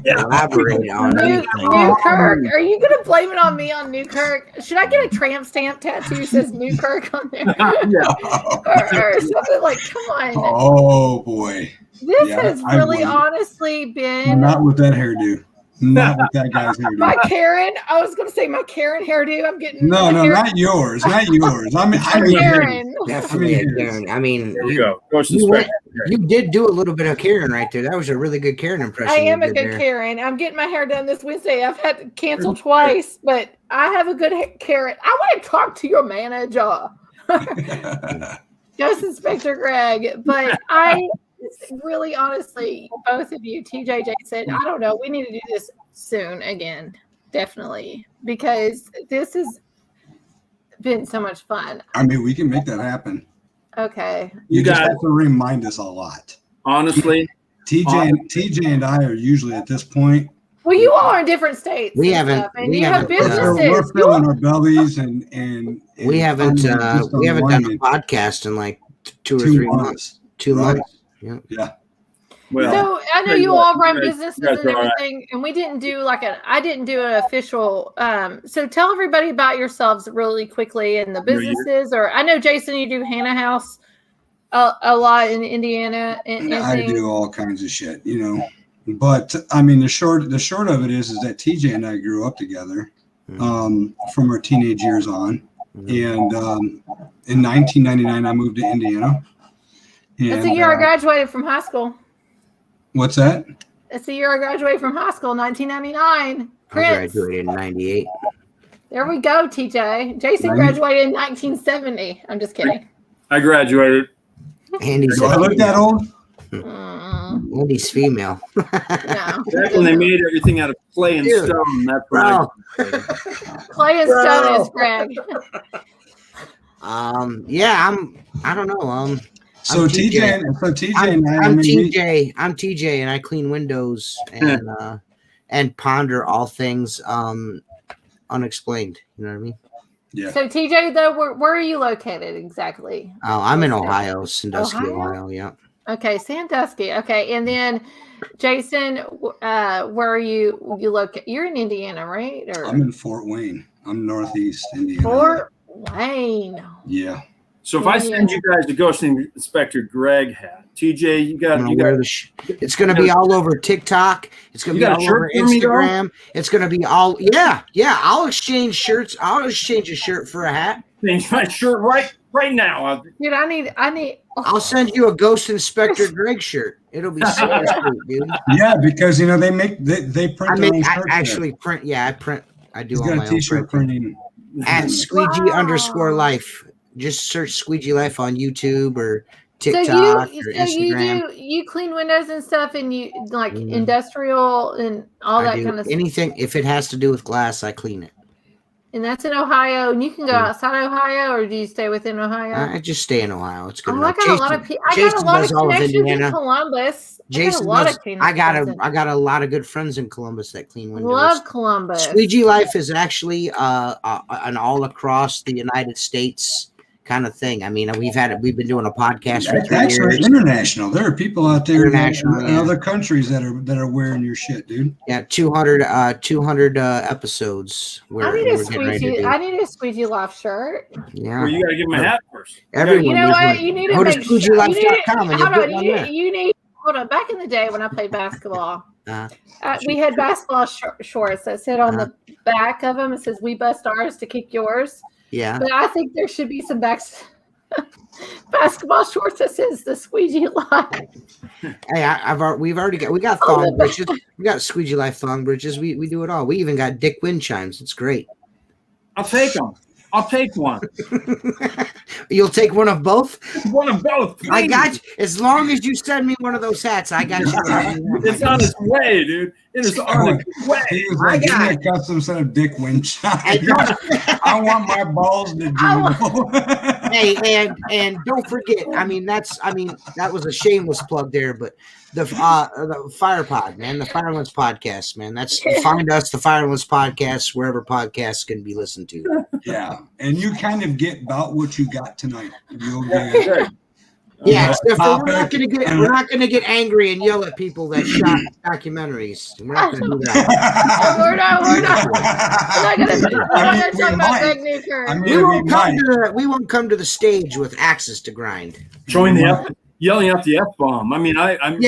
Elaborate on Newkirk. Are you going to blame it on me on Newkirk? Should I get a tramp stamp tattoo that says Newkirk on there? or something like, come on. Oh, boy. This has really honestly been... Not with that hairdo. Not with that guy's hairdo. My Karen, I was going to say my Karen hairdo. I'm getting not yours. Not yours. I mean Karen. Definitely a Karen. I mean, there we go. You did do a little bit of Karen right there. That was a really good Karen impression. I am a good Karen. I'm getting my hair done this Wednesday. I've had to cancel twice, but I have a good Karen. I want to talk to your manager. Just Inspector Greg. But really, honestly, both of you, TJ, Jayson, I don't know. We need to do this soon again. Definitely. Because this has been so much fun. I mean, we can make that happen. Okay. You just have to remind us a lot. Honestly, TJ and I are usually at this point. Well, you all are in different states. We haven't. Have businesses. We're filling our bellies and we haven't done a podcast in like 2 or 3 months. 2 months. Yeah. Well, so I know you all run businesses and everything, and we didn't do I didn't do an official. So tell everybody about yourselves really quickly and the businesses. Or I know Jayson, you do Hannah House a lot in Indiana. I do all kinds of shit, But I mean, the short of it is that TJ and I grew up together from our teenage years on, and in 1999 I moved to Indiana. That's the year I graduated from high school. What's that? That's the year I graduated from high school, 1999. Prince. I graduated in 98. There we go, TJ. Jayson graduated in 1970. I'm just kidding. I graduated. Andy's Do I look that old? Andy's female. No. That's when they made everything out of clay and stone. That's right. Clay and stone is Greg. I don't know. So TJ and I. I'm TJ, and I clean windows and ponder all things unexplained. You know what I mean? Yeah. So TJ, though, where are you located exactly? Oh, I'm in Ohio, Sandusky, Ohio. Yeah. Okay, Sandusky. Okay, and then Jayson, where are you? You located? You're in Indiana, right? Or I'm in Fort Wayne. I'm Northeast Indiana. Fort Wayne. Yeah. So if I send you guys the Ghost Inspector Greg hat, TJ, you got it's going to be all over TikTok. It's going to be all over Instagram. It's going to be all yeah. I'll exchange shirts. I'll exchange a shirt for a hat. Change my shirt right now. Dude, I need. I'll send you a Ghost Inspector Greg shirt. It'll be super sweet, dude. Yeah, because they print. I actually print. Yeah, I print. I do all my own t-shirt printing. At squeegee_life. Just search Squeegee Life on YouTube or TikTok or Instagram. You clean windows and stuff, and you like industrial and all that kind of stuff. Anything if it has to do with glass, I clean it. And that's in Ohio, and you can go outside Ohio, or do you stay within Ohio? I just stay in Ohio. It's good. I got a lot of people. I got a lot of connections in Columbus. Jason, I got a lot of good friends in Columbus that clean windows. Love Columbus. Squeegee Life is actually an all across the United States kind of thing. I mean, we've been doing a podcast for 3 years. Actually international. There are people out there in other countries that are wearing your shit, dude. Yeah, 200 episodes. I need a Squeegee Life shirt. Yeah. Well, you got to give them a hat first. Everyone, you know what? You need to make squeegeelife.com and you need hold on. Back in the day when I played basketball, we had basketball shorts that said on the back of them, it says, "We bust ours to kick yours." Yeah, but I think there should be some basketball shorts that says the Squeegee Life. Hey, we got thong bridges. We got Squeegee Life thong bridges. We do it all. We even got Dick wind chimes. It's great. I'll take them. I'll take one. You'll take one of both? One of both. Please. I got you. As long as you send me one of those hats, I got you. It's on its way, dude. It is on its way. I got a custom set of Dick wind chimes. I want my balls to jingle. Hey, and don't forget. That was a shameless plug there, but the Fire Pod, man, the Firelands Podcast, man. Find us, the Firelands Podcast, wherever podcasts can be listened to. Yeah, and you kind of get about what you got tonight. You'll get. Yeah, we're not going to get angry and yell at people that shot documentaries. We're not going to do that. We're not going to talk about Greg Newkirk. We won't come to the stage with axes to grind. Yelling out the F-bomb. I mean, I'm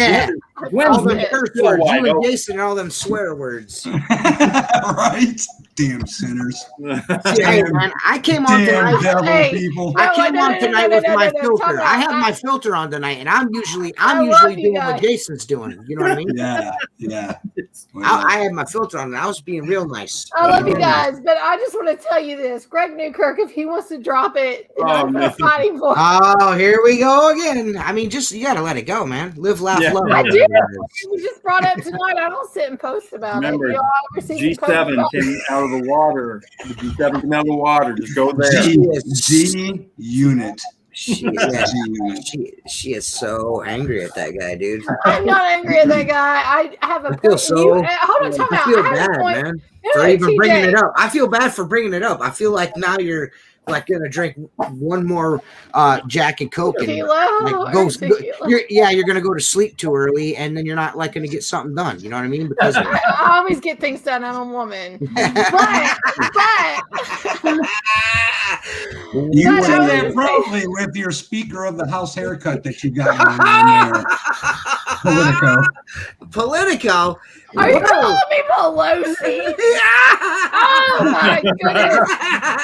all them curse words. You and Jayson and all them swear words. Right? Damn sinners. Hey, man, I came on tonight. I came on tonight with my filter. I have my filter on tonight, and I'm usually doing what Jason's doing. You know what I mean? Yeah. I had my filter on, and I was being real nice. I love you guys, but I just want to tell you this: Greg Newkirk, if he wants to drop it, I'm fighting for. Oh, here we go again. I mean, you got to let it go, man. Live, laugh, love. I do. We just brought up tonight. I don't sit and post about it. G7 came out of the water. The G7 came out of the water. Just go there. G unit. She is so angry at that guy, dude. I'm not angry at that guy. I have a point. Hold on, time out. I feel bad, man, for even bringing it up. I feel bad for bringing it up. I feel like now you're like gonna drink one more Jack and Coke and you're gonna go to sleep too early, and then you're not like gonna get something done. You know what I mean? Because I always get things done. I'm a woman, but you say that probably with your Speaker of the House haircut that you got on there. Politico. Are you calling me Pelosi? Oh my goodness!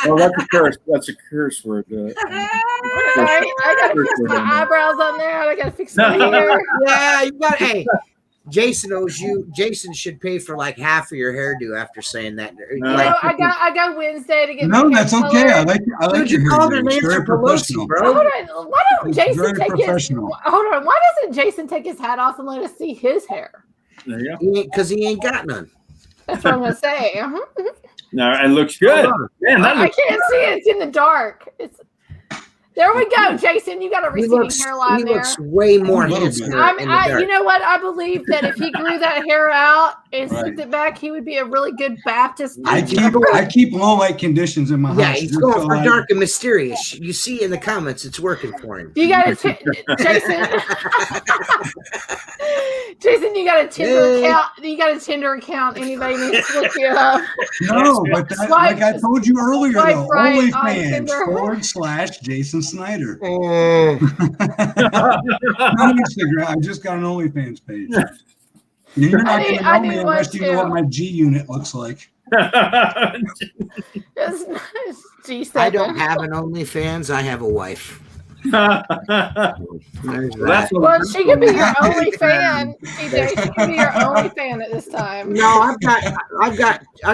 Well, that's a curse. That's a curse word. I gotta fix my eyebrows on there. I gotta fix my hair. Yeah, you got. Hey, Jayson owes you. Jayson should pay for like half of your hairdo after saying that. I got Wednesday to get. No, that's okay. I like dude, you called her Nancy Pelosi, bro. Hold on. Why don't Jayson take his? Hold on. Why doesn't Jayson take his hat off and let us see his hair? There you go. Because he ain't got none. That's what I'm gonna say. No, it looks good. Man, I can't see it. It's in the dark. There we go, Jayson. You got a receding hairline he there. looks way more A little handsome. bit. You know what? I believe that if he grew that hair out and slicked it back, he would be a really good Baptist. I keep low light conditions in my house. Yeah, he's going for dark and mysterious. You see in the comments, it's working for him. You got Jayson. Jayson, you got a Tinder account. You got a Tinder account. Anybody needs to look you up? No, but like I told you earlier, though, OnlyFans/Jayson Snyder. Oh. Not Instagram. I just got an OnlyFans page. You're not going to know me unless you know what my G unit looks like. G7. I don't have an OnlyFans. I have a wife. Well, she could be your only fan, TJ. She could be your only fan at this time. No, I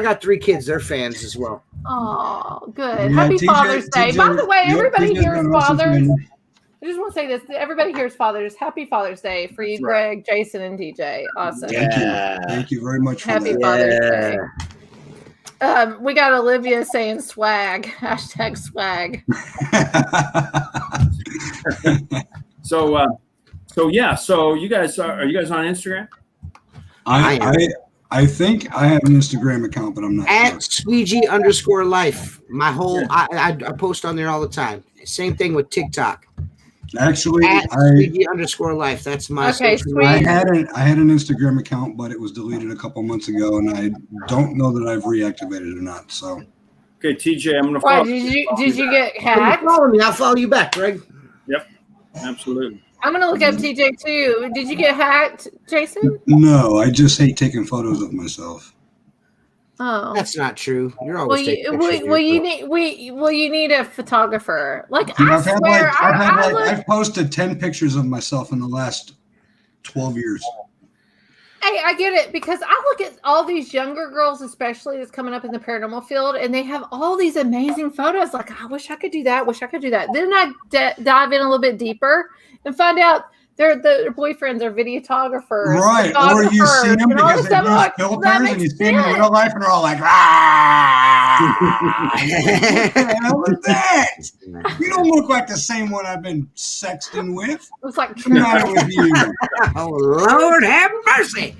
got 3 kids. They're fans as well. Oh, good. Yeah, Happy TJ, Father's Day. By the way, everybody here is fathers. TJ. I just want to say this. Everybody here is fathers. Happy Father's Day for you, Greg, Jayson, and DJ. Awesome. Thank you very much for Happy that. Father's Day. We got Olivia saying swag. Hashtag swag. So you guys are you guys on Instagram? I think I have an Instagram account, but I'm not At sure. Squeegee_life. My whole I post on there all the time. Same thing with TikTok. Actually, At Squeegee_life. That's my social media. I had an Instagram account, but it was deleted a couple months ago, and I don't know that I've reactivated it or not. So, okay, TJ, I'm gonna Why follow. did you get hacked? Follow me. I'll follow you back, Greg. Yep, absolutely. I'm gonna look up TJ too. Did you get hacked, Jayson? no, I just hate taking photos of myself. Oh, That's not true. You're always taking pictures of you need a photographer. Like I've I posted 10 pictures of myself in the last 12 years. Hey, I get it because I look at all these younger girls, especially that's coming up in the paranormal field, and they have all these amazing photos. Like, I wish I could do that. Wish I could do that. Then I dive in a little bit deeper and find out their boyfriends are videographers, Right. Or you see them because they use filters and you see them in real life and they're all like, hell is that? You don't look like the same one I've been sexting with. It's like What's the matter with you? Oh, Lord have mercy.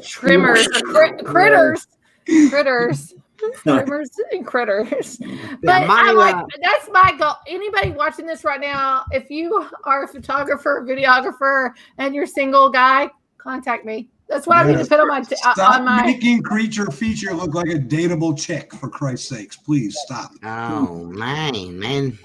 trimmers, critters. Trimmers and critters. But I'm like, that's my goal. Anybody watching this right now, if you are a photographer, videographer, and you're single guy, contact me. That's what I need to put on my Stop making Creature Feature look like a dateable chick, for Christ's sakes. Please stop. Oh, man.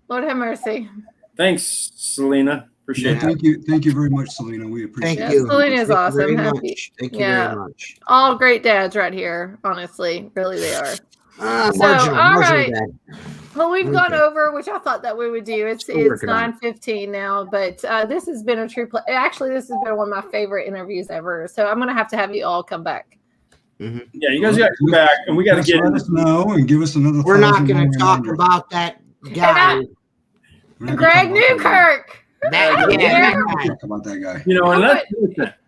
Lord have mercy. Thanks, Selena. Appreciate it. Thank you very much, Selena. We appreciate Thank it. you. Selena is Thank awesome. you very Happy. much. Thank you Yeah. very much. All great dads right here. Honestly, really they are. Marginal right. dad. Well, we've Okay. gone over, which I thought that we would do. It's working on 9:15 now, but this has been a true Actually, this has been one of my favorite interviews ever. So I'm going to have you all come back. Yeah, you guys got to come back, and we got to Just get. let us know and give us another. We're not going to talk about that guy. Greg Newkirk. That guy. Talk about that guy. You know, unless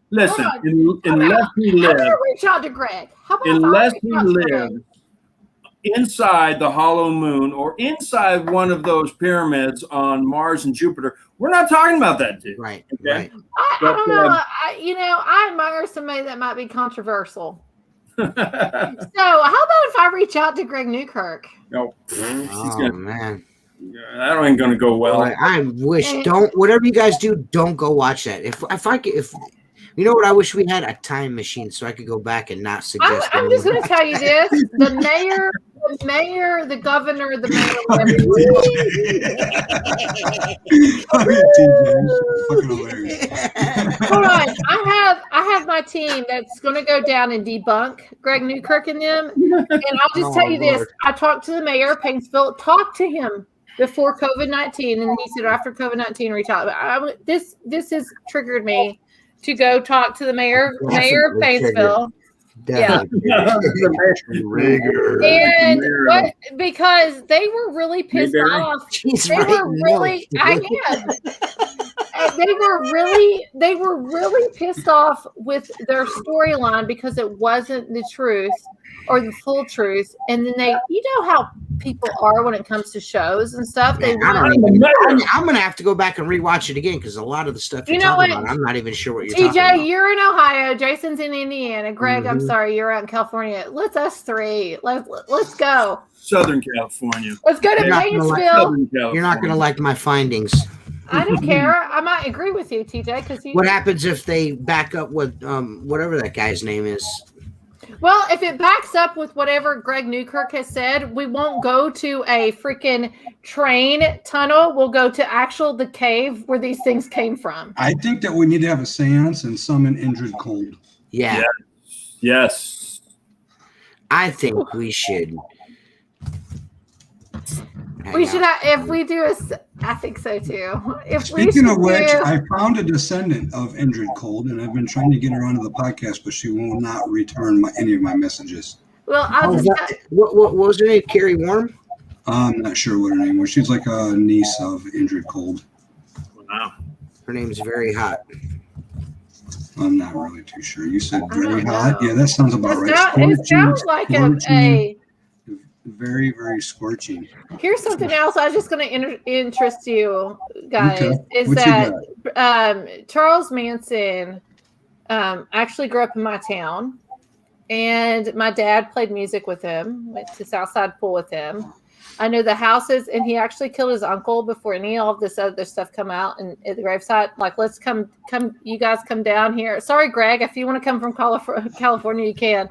listen, unless he I'm lives, going to reach out to Greg. How about unless if I he reach out to Greg? lives inside the hollow moon or inside one of those pyramids on Mars and Jupiter, we're not talking about that dude. Right, Okay? right. I don't know. I admire somebody that might be controversial. So how about if I reach out to Greg Newkirk? No, Oh, man. that ain't going to go well. Boy, I wish whatever you guys do, don't go watch that. If you know what, I wish we had a time machine so I could go back and not suggest. I'm just going to tell you this: the mayor, the governor, the mayor. Fucking hilarious. Hold on, I have my team that's going to go down and debunk Greg Newkirk and them. And I'll just tell you this: Lord. I talked to the mayor of Paintsville, talked to him before COVID-19, and he said after COVID-19, reach out. But this has triggered me to go talk to the mayor of Paintsville. Yeah. And because they were really pissed off. She's They right. were really, I am. they were really pissed off with their storyline because it wasn't the truth or the full truth. And then you know how people are when it comes to shows and stuff. I'm gonna have to go back and rewatch it again because a lot of the stuff you're talking about, I'm not even sure what you're talking about. TJ, you're in Ohio. Jason's in Indiana. Greg, I'm sorry, you're out in California. Us three. Let's go. Southern California. Let's go to Painesville. You're not gonna like my findings. I don't care. I might agree with you, TJ. Because what happens if they back up with whatever that guy's name is? Well, if it backs up with whatever Greg Newkirk has said, we won't go to a freaking train tunnel. We'll go to the cave where these things came from. I think that we need to have a seance and summon Indrid Cold. Yeah. Yes. I think we should. We should have, if we do I think so too. Speaking of which, I found a descendant of Indrid Cold, and I've been trying to get her onto the podcast, but she will not return any of my messages. Well, what was her name? Carrie Worm? I'm not sure what her name was. She's like a niece of Indrid Cold. Wow. Her name's very hot. I'm not really too sure. You said very hot? Yeah, that sounds about right. It sounds like a very, very scorching. Here's something else I'm just going to interest you guys. Okay. Is that Charles Manson actually grew up in my town, and my dad played music with him, went to Southside Pool with him. I know the houses, and he actually killed his uncle before any of this other stuff come out and at the gravesite. Like, let's come, you guys come down here. Sorry, Greg, if you want to come from California, you can.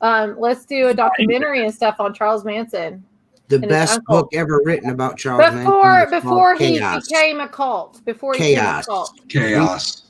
Let's do a documentary and stuff on Charles Manson. The best book ever written about Charles Manson. Before he became a cult.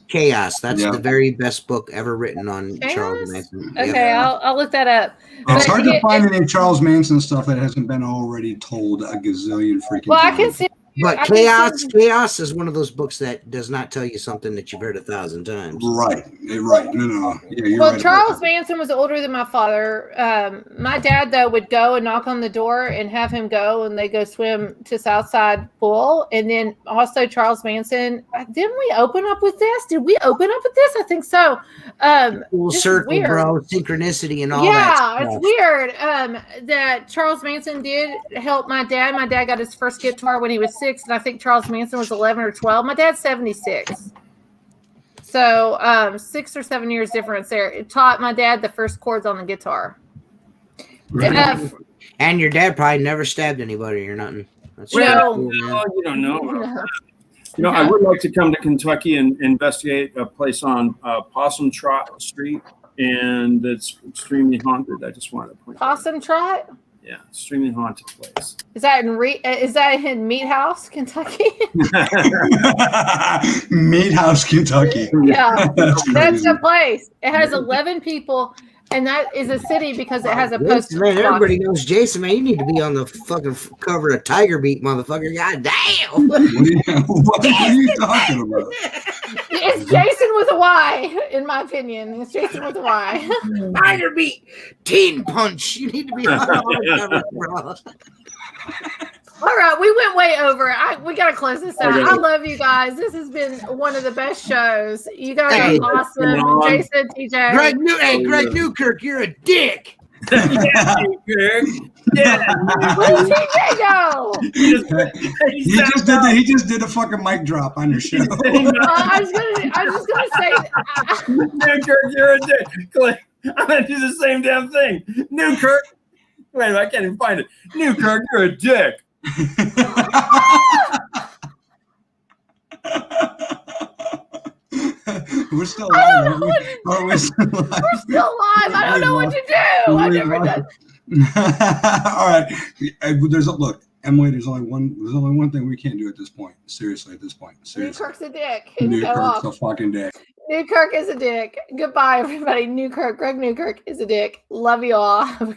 Chaos. That's the very best book ever written on Charles Manson. Okay, yep. I'll look that up. It's hard to find any Charles Manson stuff that hasn't been already told a gazillion freaking times. I can see. But Chaos is one of those books that does not tell you something that you've heard 1,000 times. Right. No. Yeah, you're right. Well, Charles Manson was older than my father. My dad, though, would go and knock on the door and have him go, and they go swim to Southside Pool. And then also Charles Manson. Didn't we open up with this? Did we open up with this? I think so. Full circle, bro. Synchronicity and all that. Yeah, it's weird that Charles Manson did help my dad. My dad got his first guitar when he was 6, and I think Charles Manson was 11 or 12. My dad's 76. So 6 or 7 years difference there. It taught my dad the first chords on the guitar. Right. And your dad probably never stabbed anybody or nothing. That's cool, you don't know. No. I would like to come to Kentucky and investigate a place on Possum Trot Street, and it's extremely haunted. I just wanted to point Possum Trot? Yeah, extremely haunted place. Is that in Meat House, Kentucky? Meat House, Kentucky. Yeah, that's the place. It has 11 people, and that is a city because it has a post. Man, everybody knows Jayson. Man, you need to be on the fucking cover of Tiger Beat, motherfucker. God damn. What are you talking about? It's Jayson with a Y, in my opinion. It's Jayson with a Y. Tiger Beat, Teen Punch. You need to be on the cover, bro. All right, we went way over. We got to close this out. Okay. I love you guys. This has been one of the best shows. You guys are awesome. Jayson, TJ. Greg Newkirk, you're a dick. Newkirk. Yeah. Where did TJ go? He just did a fucking mic drop on your show. I was just gonna say Newkirk, you're a dick. I'm gonna do the same damn thing. Newkirk. Wait, I can't even find it. Newkirk, you're a dick. We're still live. We're still live. I don't know what to do. I never done. All right. Emily, there's only one thing we can't do at this point. Seriously, at this point. Newkirk's a dick. Newkirk's a fucking dick. Newkirk is a dick. Goodbye, everybody. Greg Newkirk is a dick. Love you all.